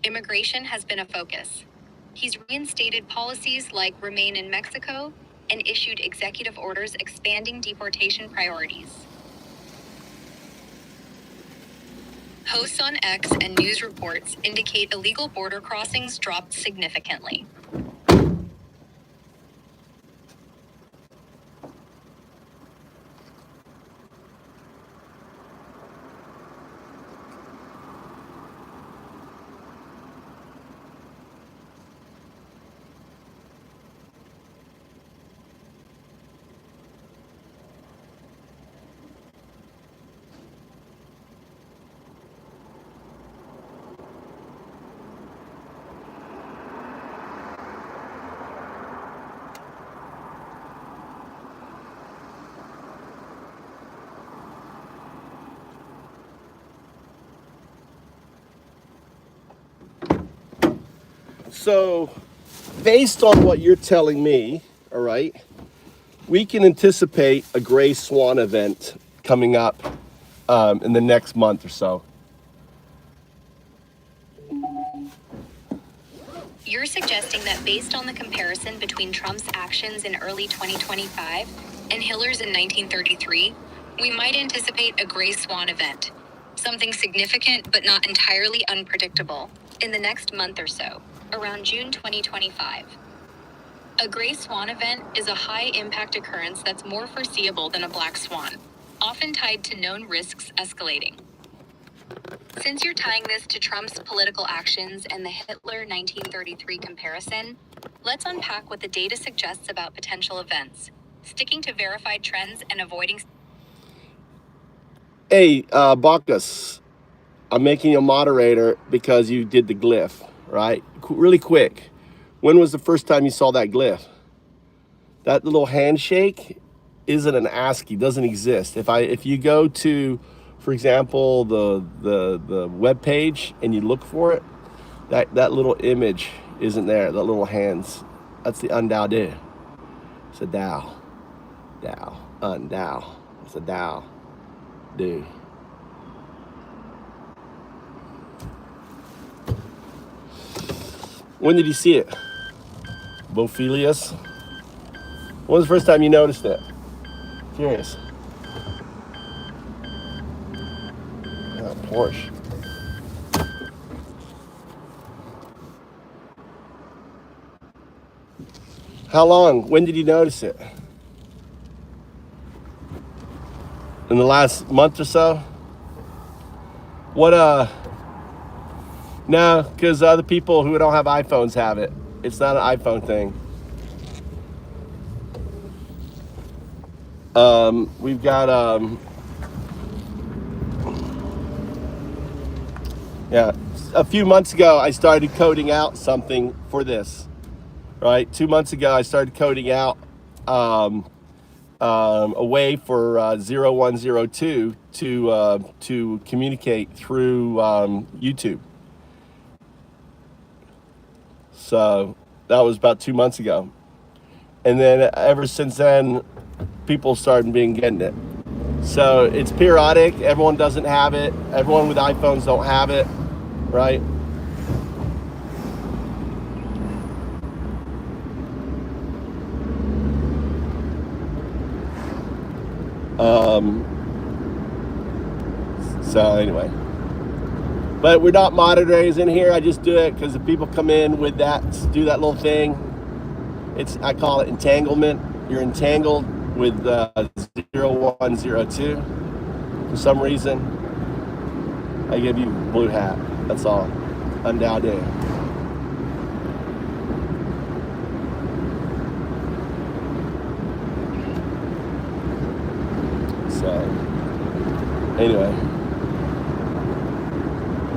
Immigration has been a focus. He's reinstated policies like Remain in Mexico and issued executive orders expanding deportation priorities. Posts on X and news reports indicate illegal border crossings dropped significantly. So, based on what you're telling me, all right, we can anticipate a gray swan event coming up in the next month or so. You're suggesting that based on the comparison between Trump's actions in early 2025 and Hitler's in 1933, we might anticipate a gray swan event, something significant but not entirely unpredictable, in the next month or so, around June 2025. A gray swan event is a high-impact occurrence that's more foreseeable than a black swan, often tied to known risks escalating. Since you're tying this to Trump's political actions and the Hitler 1933 comparison, let's unpack what the data suggests about potential events, sticking to verified trends and avoiding... Hey, Bacchus, I'm making you a moderator because you did the glyph, right? Really quick. When was the first time you saw that glyph? That little handshake isn't an ASCII, doesn't exist. If you go to, for example, the web page and you look for it, that little image isn't there. That little hands, that's the undao de. It's a Dao, undao. It's a Dao, do. When did you see it? Bophilius? When was the first time you noticed it? Curious. Porsche. How long? When did you notice it? In the last month or so? What, no, because other people who don't have iPhones have it. It's not an iPhone thing. We've got, Yeah. A few months ago, I started coding out something for this, right? 2 months ago, I started coding out a way for 0102 to communicate through YouTube. So that was about 2 months ago. And then ever since then, people started getting it. So it's periodic. Everyone doesn't have it. Everyone with iPhones don't have it, right? Um, so anyway, but we're not moderators in here. I just do it because the people come in with that, do that little thing. I call it entanglement. You're entangled with 0102 for some reason. I give you blue hat. That's all. Undoubted. So anyway,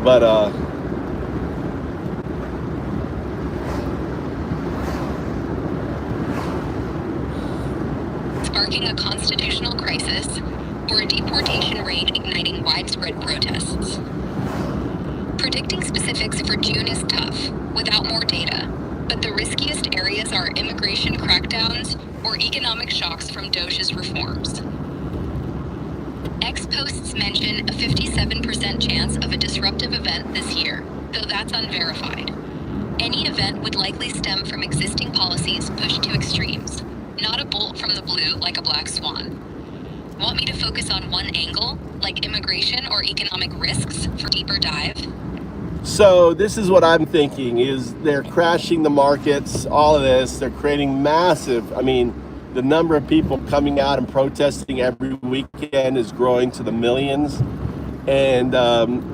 but sparking a constitutional crisis, or a deportation raid igniting widespread protests. Predicting specifics for June is tough, without more data, but the riskiest areas are immigration crackdowns or economic shocks from Doge's reforms. X posts mention a 57% chance of a disruptive event this year, though that's unverified. Any event would likely stem from existing policies pushed to extremes, not a bolt from the blue like a black swan. Want me to focus on one angle, like immigration or economic risks, for deeper dive? so this is what I'm thinking is they're crashing the markets, all of this. They're creating massive, the number of people coming out and protesting every weekend is growing to the millions. And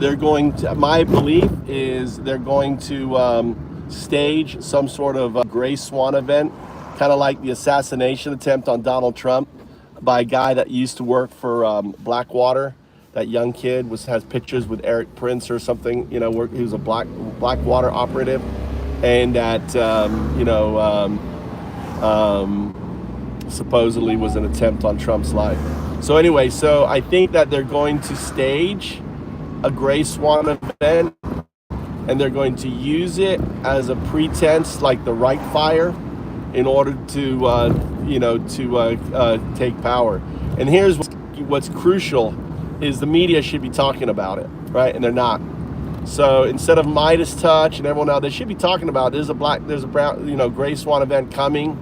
they're going to, my belief is they're going to stage some sort of gray swan event, kind of like the assassination attempt on Donald Trump by a guy that used to work for Blackwater. That young kid has pictures with Eric Prince or something, he was a Blackwater operative, and that supposedly was an attempt on Trump's life. So anyway, so I think that they're going to stage a gray swan event, and they're going to use it as a pretense, like the Reich fire, in order to take power. And here's what's crucial is the media should be talking about it, right? And they're not. So instead of Midas touch and everyone else, they should be talking about there's a brown, gray swan event coming.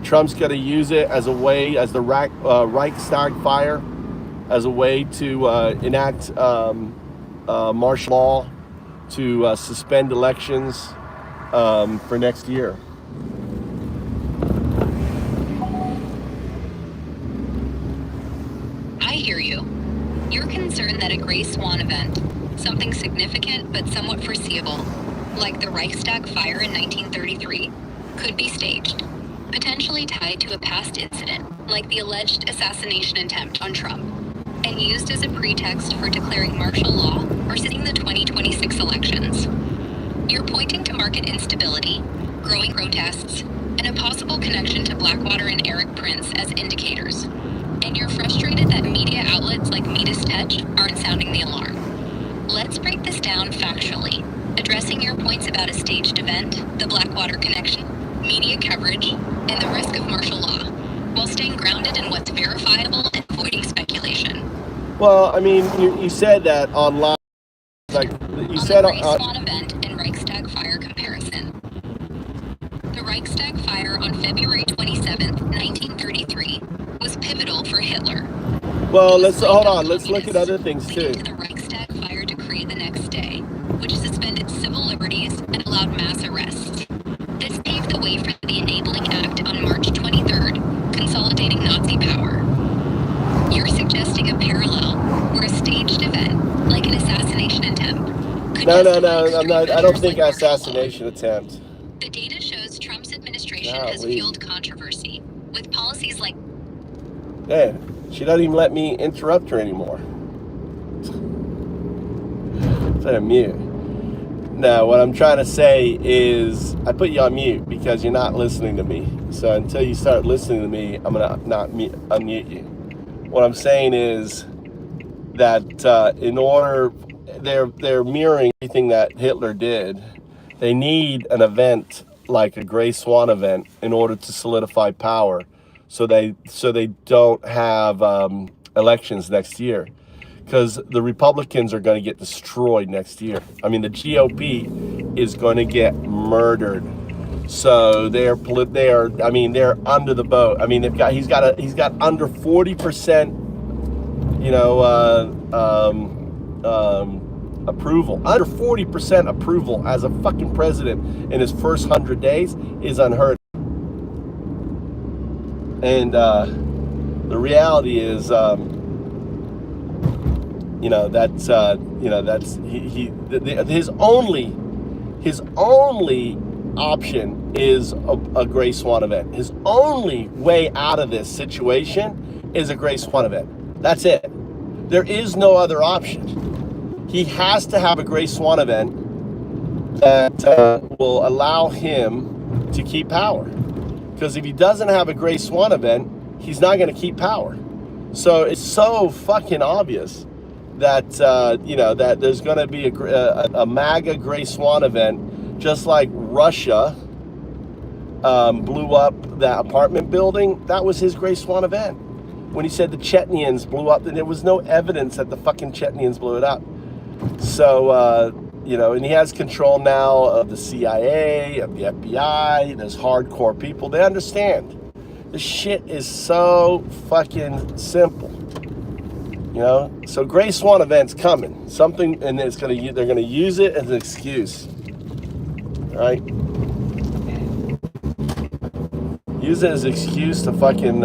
Trump's gonna use it as a way, as the Reichstag fire, as a way to enact martial law to suspend elections for next year. I hear you. You're concerned that a gray swan event, something significant but somewhat foreseeable, like the Reichstag fire in 1933, could be staged, potentially tied to a past incident, like the alleged assassination attempt on Trump, and used as a pretext for declaring martial law or sitting the 2026 elections. You're pointing to market instability, growing protests, and a possible connection to Blackwater and Eric Prince as indicators. And you're frustrated that media outlets like Midas Touch aren't sounding the alarm. Let's break this down factually, addressing your points about a staged event, the Blackwater connection, media coverage, and the risk of martial law, while staying grounded in what's verifiable and avoiding speculation. Well, you said that online, like you said on the Gray Swan event and Reichstag fire comparison. The Reichstag fire on February 27th, 1933, was pivotal for Hitler. Well, let's look at other things too. To the Reichstag fire decree the next day, which suspended civil liberties and allowed mass arrests. This paved the way for the Enabling Act on March 23rd, consolidating Nazi power. You're suggesting a parallel where a staged event, like an assassination attempt, could No, I'm not. I don't think assassination attempt. The data shows Trump's administration has fueled controversy with policies like. Hey, she doesn't even let me interrupt her anymore. Put a mute. No, what I'm trying to say is I put you on mute because you're not listening to me. So until you start listening to me, I'm gonna not unmute you. What I'm saying is that in order, they're mirroring everything that Hitler did. They need an event like a Gray Swan event in order to solidify power, so they don't have elections next year, because the Republicans are going to get destroyed next year. I mean, the GOP is going to get murdered. So they're under the boat. I mean, he's got under 40%, approval. Under 40% approval as a fucking president in his first 100 days is unheard of. And the reality is, his only option is a Gray Swan event. His only way out of this situation is a Gray Swan event. That's it. There is no other option. He has to have a Gray Swan event that will allow him to keep power. Because if he doesn't have a Gray Swan event, he's not going to keep power. So it's so fucking obvious that that there's going to be a MAGA Gray Swan event, just like Russia blew up that apartment building. That was his Gray Swan event. When he said the Chechens blew up, then there was no evidence that the fucking Chechens blew it up. So, and he has control now of the CIA, of the FBI, those hardcore people. They understand. This shit is so fucking simple. So Gray Swan event's coming. Something, and they're gonna use it as an excuse. All right? Use it as an excuse to fucking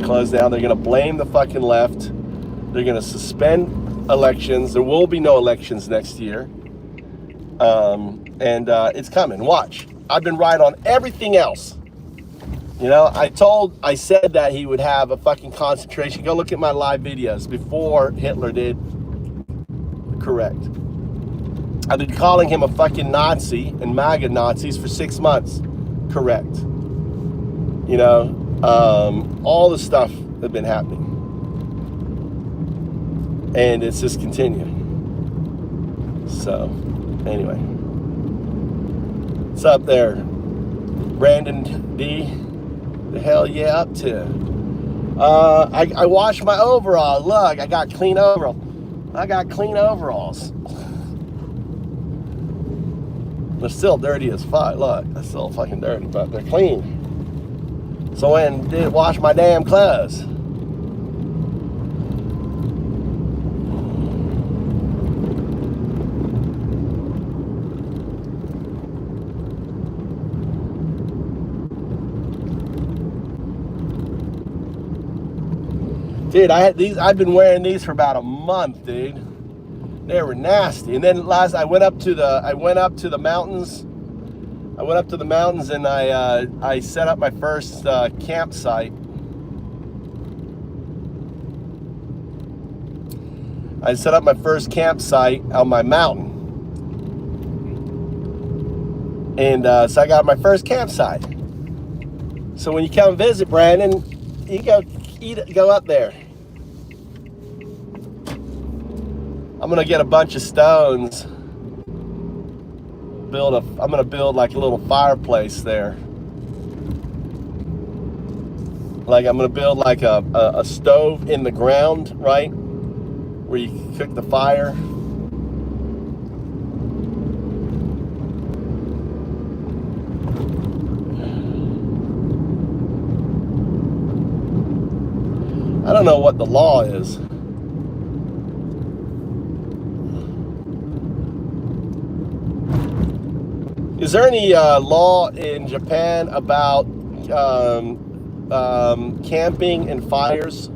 close down. They're gonna blame the fucking left. They're gonna suspend elections. There will be no elections next year. It's coming. Watch. I've been right on everything else. I said that he would have a fucking concentration. Go look at my live videos before Hitler did. Correct. I've been calling him a fucking Nazi and MAGA Nazis for 6 months. Correct. All the stuff that's been happening. And it's just continuing. So, anyway. What's up there, Brandon D? The hell you up to? I washed my overalls. Look, I got clean overalls. They're still dirty as fuck. Look, they're still fucking dirty, but they're clean. So I went and did wash my damn clothes. Dude, I've been wearing these for about a month, dude. They were nasty. And then I went up to the mountains. And I set up my first campsite. I set up my first campsite on my mountain. And so I got my first campsite. So when you come visit, Brandon, you go up there. I'm gonna get a bunch of stones. I'm gonna build like a little fireplace there. Like I'm gonna build like a stove in the ground, right? Where you can cook the fire. I don't know what the law is. Is there any law in Japan about camping and fires?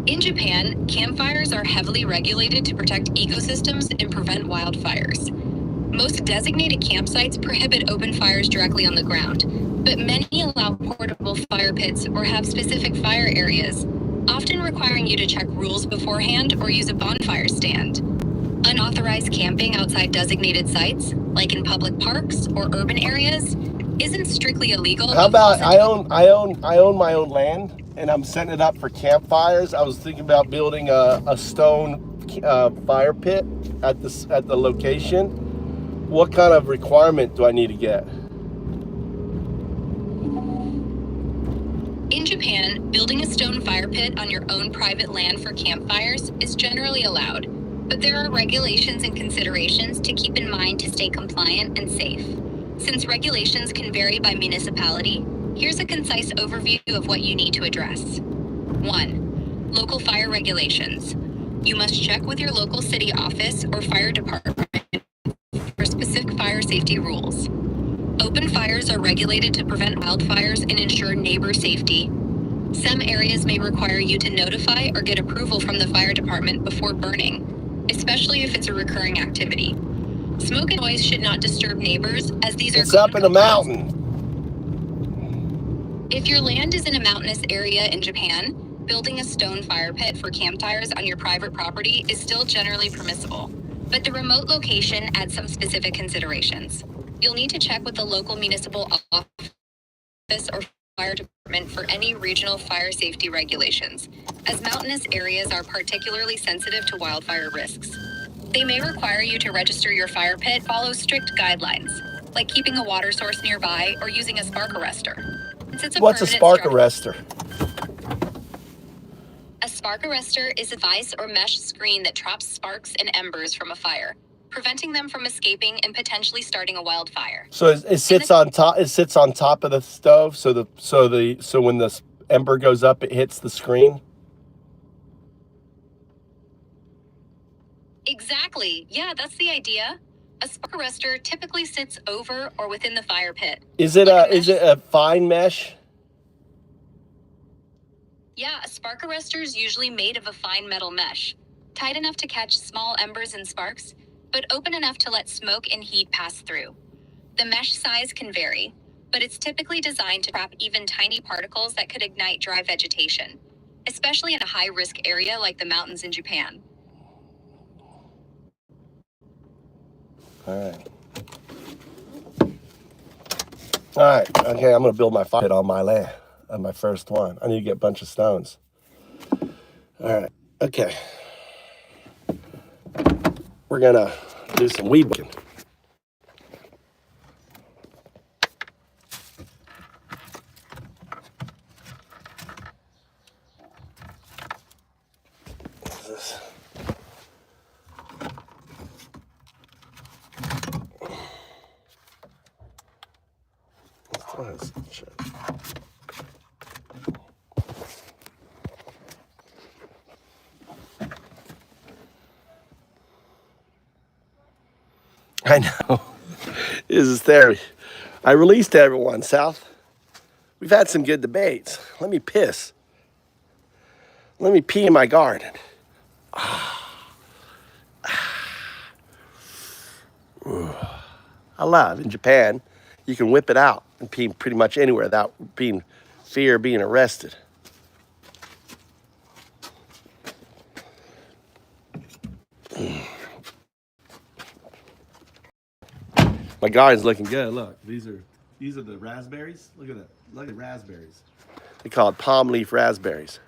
In Japan, campfires are heavily regulated to protect ecosystems and prevent wildfires. Most designated campsites prohibit open fires directly on the ground, but many allow portable fire pits or have specific fire areas. often requiring you to check rules beforehand or use a bonfire stand. Unauthorized camping outside designated sites, like in public parks or urban areas, isn't strictly illegal. How about I own my own land and I'm setting it up for campfires? I was thinking about building a stone fire pit at the location. What kind of requirement do I need to get? In Japan, building a stone fire pit on your own private land for campfires is generally allowed, but there are regulations and considerations to keep in mind to stay compliant and safe. Since regulations can vary by municipality, here's a concise overview of what you need to address. 1. Local fire regulations. You must check with your local city office or fire department for specific fire safety rules. Open fires are regulated to prevent wildfires and ensure neighbor safety. Some areas may require you to notify or get approval from the fire department before burning, especially if it's a recurring activity. Smoke and noise should not disturb neighbors, as these are It's up in the mountain. If your land is in a mountainous area in Japan, building a stone fire pit for campfires on your private property is still generally permissible, but the remote location adds some specific considerations. You'll need to check with the local municipal office or fire department for any regional fire safety regulations, as mountainous areas are particularly sensitive to wildfire risks. They may require you to register your fire pit, follow strict guidelines, like keeping a water source nearby or using a spark arrestor. What's a spark arrestor? A spark arrestor is a device or mesh screen that traps sparks and embers from a fire, preventing them from escaping and potentially starting a wildfire. So it sits on top. It sits on top of the stove. So when the ember goes up, it hits the screen. Exactly. Yeah, that's the idea. A spark arrestor typically sits over or within the fire pit. Is it a fine mesh? Yeah, a spark arrestor is usually made of a fine metal mesh, tight enough to catch small embers and sparks, but open enough to let smoke and heat pass through. The mesh size can vary, but it's typically designed to trap even tiny particles that could ignite dry vegetation, especially in a high-risk area like the mountains in Japan. All right. Okay, I'm going to build my fire pit on my land, on my first one. I need to get a bunch of stones. All right. Okay. We're going to do some weed whacking. What's this? What's this shit? I know. This is therapy. I released everyone, South. We've had some good debates. Let me piss. Let me pee in my garden. I love in Japan, you can whip it out and pee pretty much anywhere without fear of being arrested. My garden's looking good. Look, these are the raspberries. Look at that. Look at the raspberries. They call it palm leaf raspberries.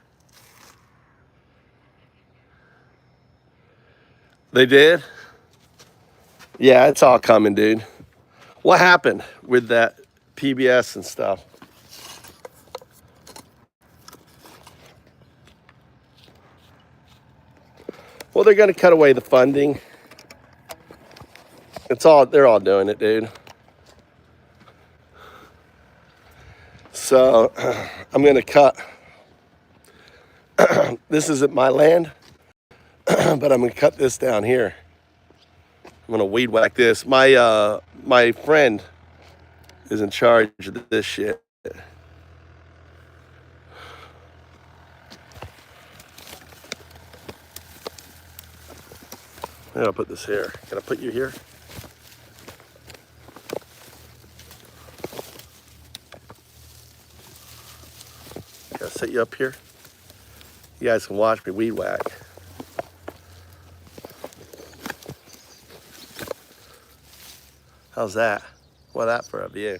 They did? Yeah, it's all coming, dude. What happened with that PBS and stuff? Well, they're going to cut away the funding. They're all doing it, dude. So I'm going to cut. This isn't my land, but I'm going to cut this down here. I'm going to weed whack this. My friend is in charge of this shit. I'll put this here. Can I put you here? Can I set you up here? You guys can watch me weed whack. How's that? What that for a view?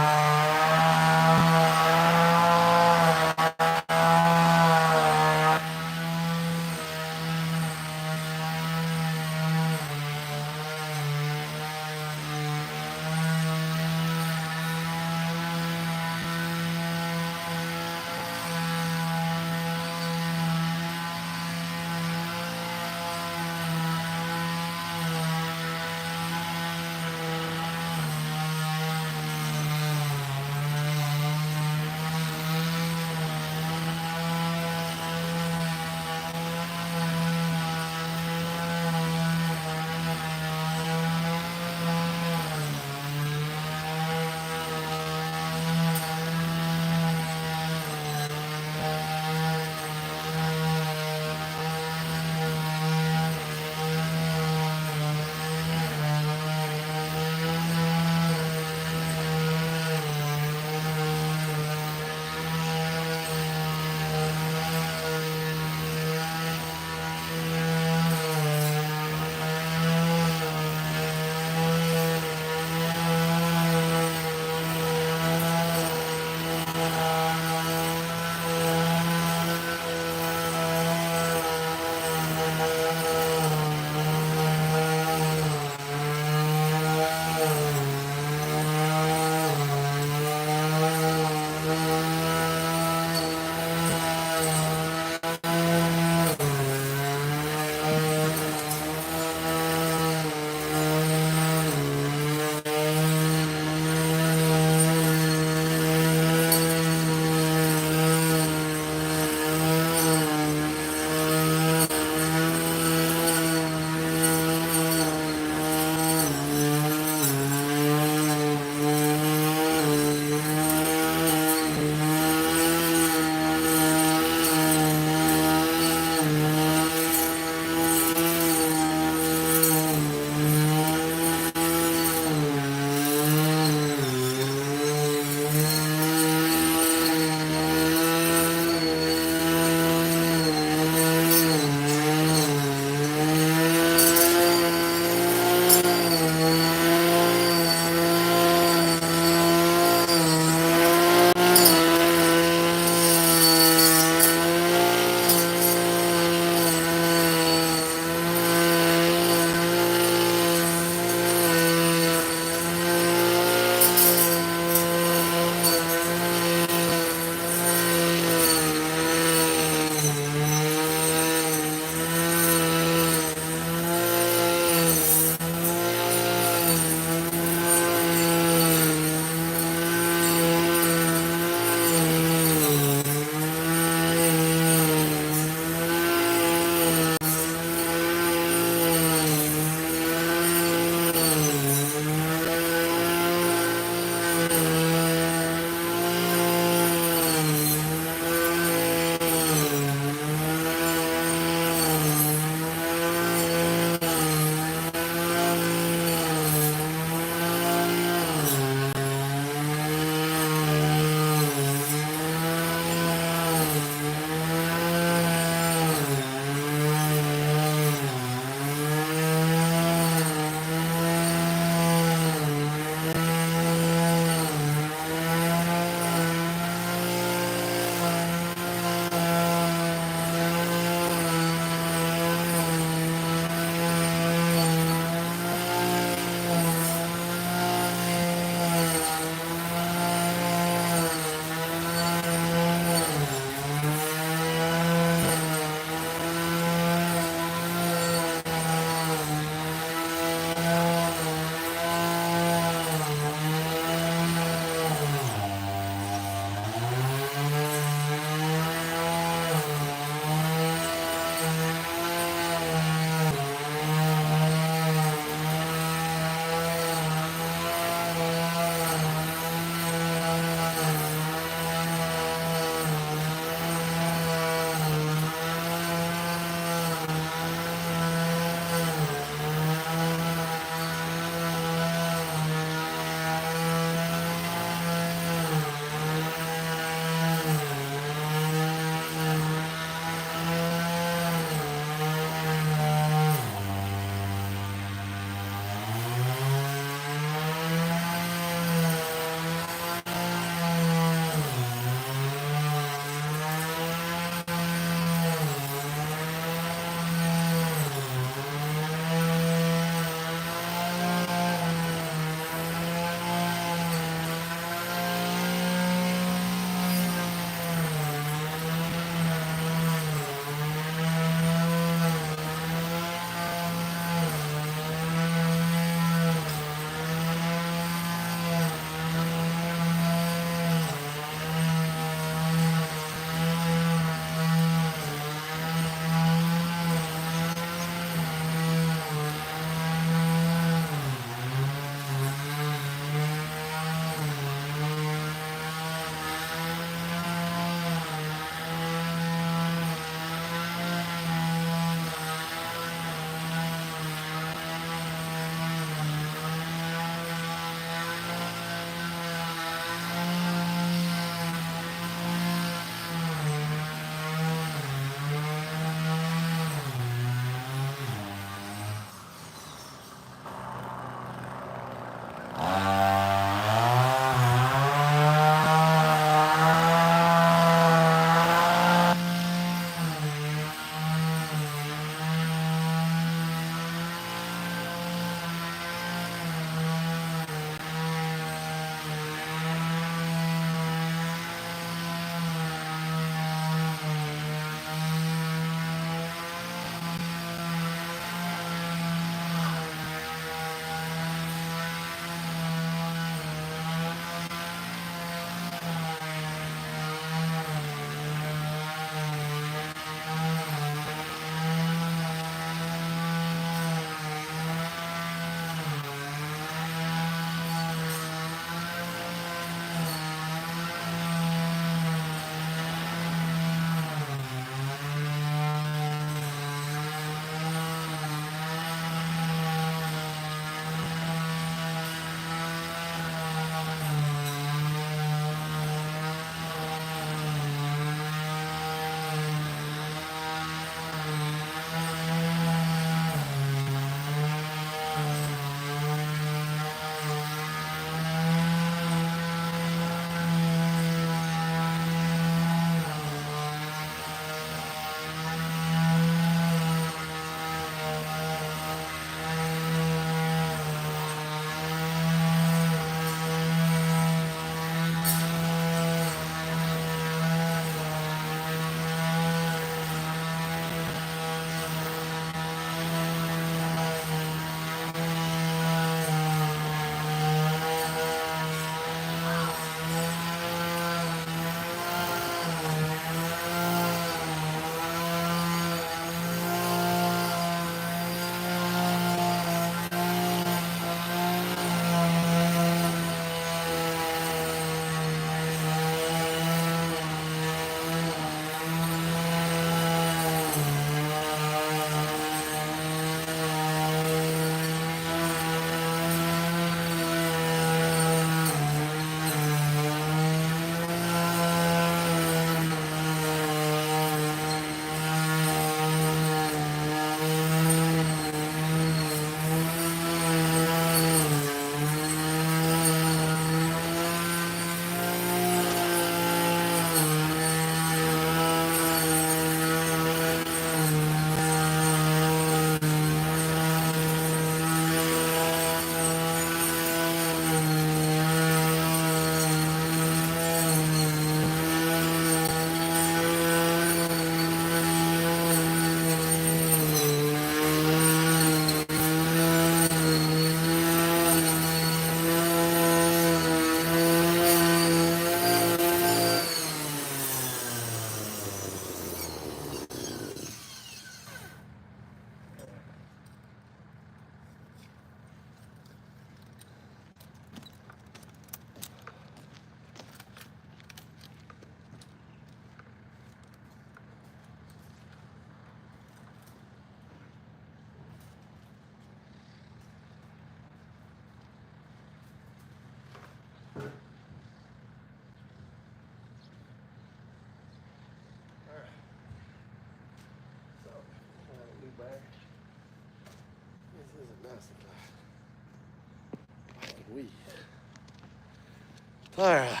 All right.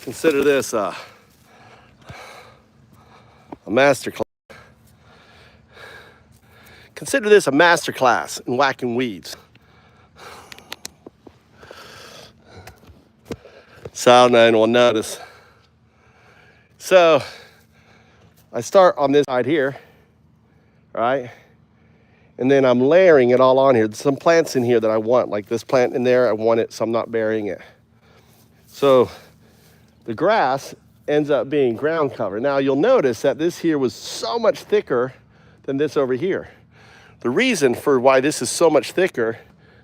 Consider this a master class. Consider this a master class in whacking weeds. So no one will notice. So I start on this side here, right? And then I'm layering it all on here. There's some plants in here that I want, like this plant in there, I want it, so I'm not burying it. So the grass ends up being ground cover. Now you'll notice that this here was so much thicker than this over here. The reason for why this is so much thicker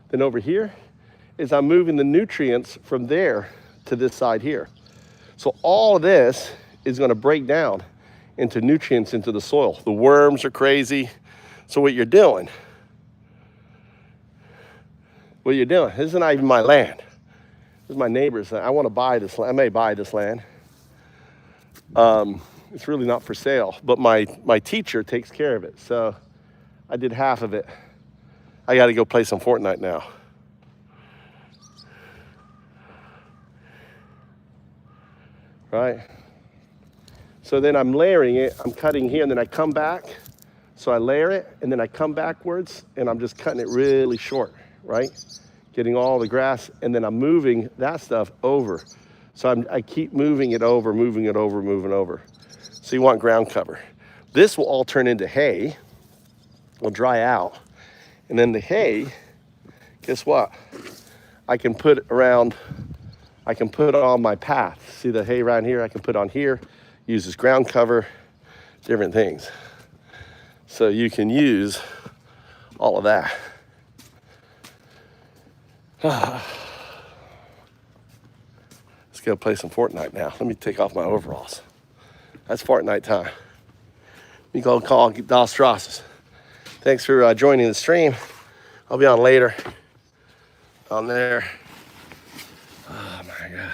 than over here is I'm moving the nutrients from there to this side here. So all of this is gonna break down into nutrients into the soil. The worms are crazy. So what you're doing, this is not even my land. This is my neighbor's land. I wanna buy this land, I may buy this land. It's really not for sale, but my teacher takes care of it. So I did half of it. I gotta go play some Fortnite now. Right? So then I'm layering it, I'm cutting here, and then I come back. So I layer it, and then I come backwards, and I'm just cutting it really short, right? Getting all the grass, and then I'm moving that stuff over. So I keep moving it over, moving it over, moving over. So you want ground cover. This will all turn into hay, will dry out. And then the hay, guess what? I can put around, I can put on my path. See the hay around here? I can put on here, use as ground cover, different things. So you can use all of that. Let's go play some Fortnite now. Let me take off my overalls. That's Fortnite time. You go call Das Strasses. Thanks for joining the stream. I'll be on later. On there. Oh my God.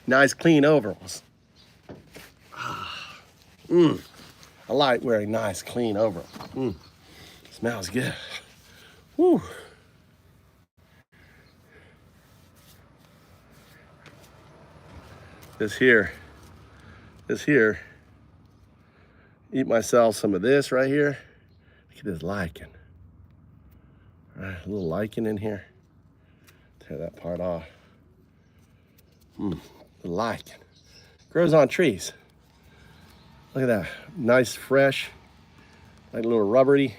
Nice clean overalls. I like wearing nice clean overalls. Smells good. Woo. This here, eat myself some of this right here. Look at this lichen. All right, a little lichen in here. Tear that part off. The lichen. Grows on trees. Look at that, nice, fresh, like a little rubbery.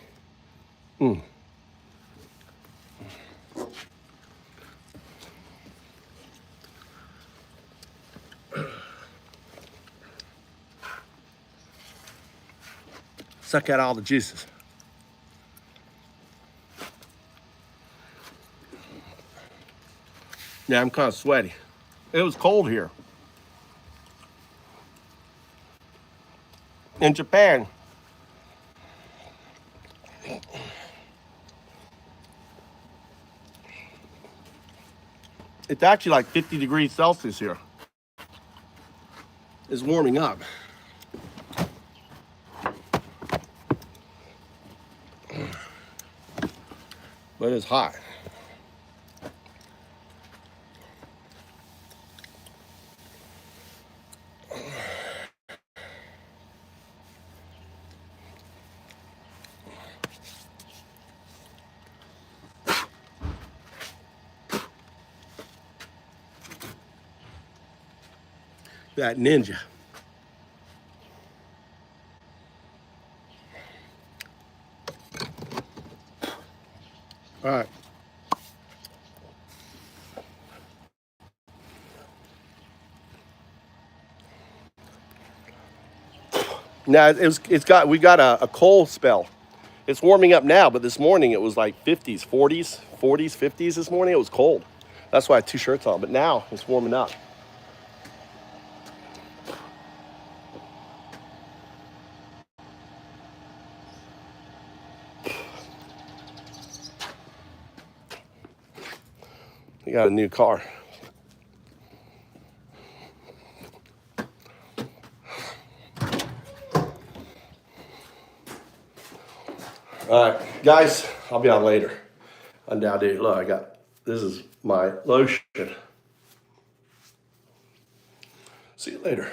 Suck out all the juices. Yeah, I'm kind of sweaty. It was cold here. In Japan, it's actually like 50 degrees Celsius here. It's warming up. But it's hot. That ninja. All right. Now we got a cold spell. It's warming up now, but this morning it was like 50s, 40s, 50s this morning. It was cold. That's why I had 2 shirts on, but now it's warming up. We got a new car. All right, guys, I'll be on later. Undoubtedly, look, this is my lotion. See you later.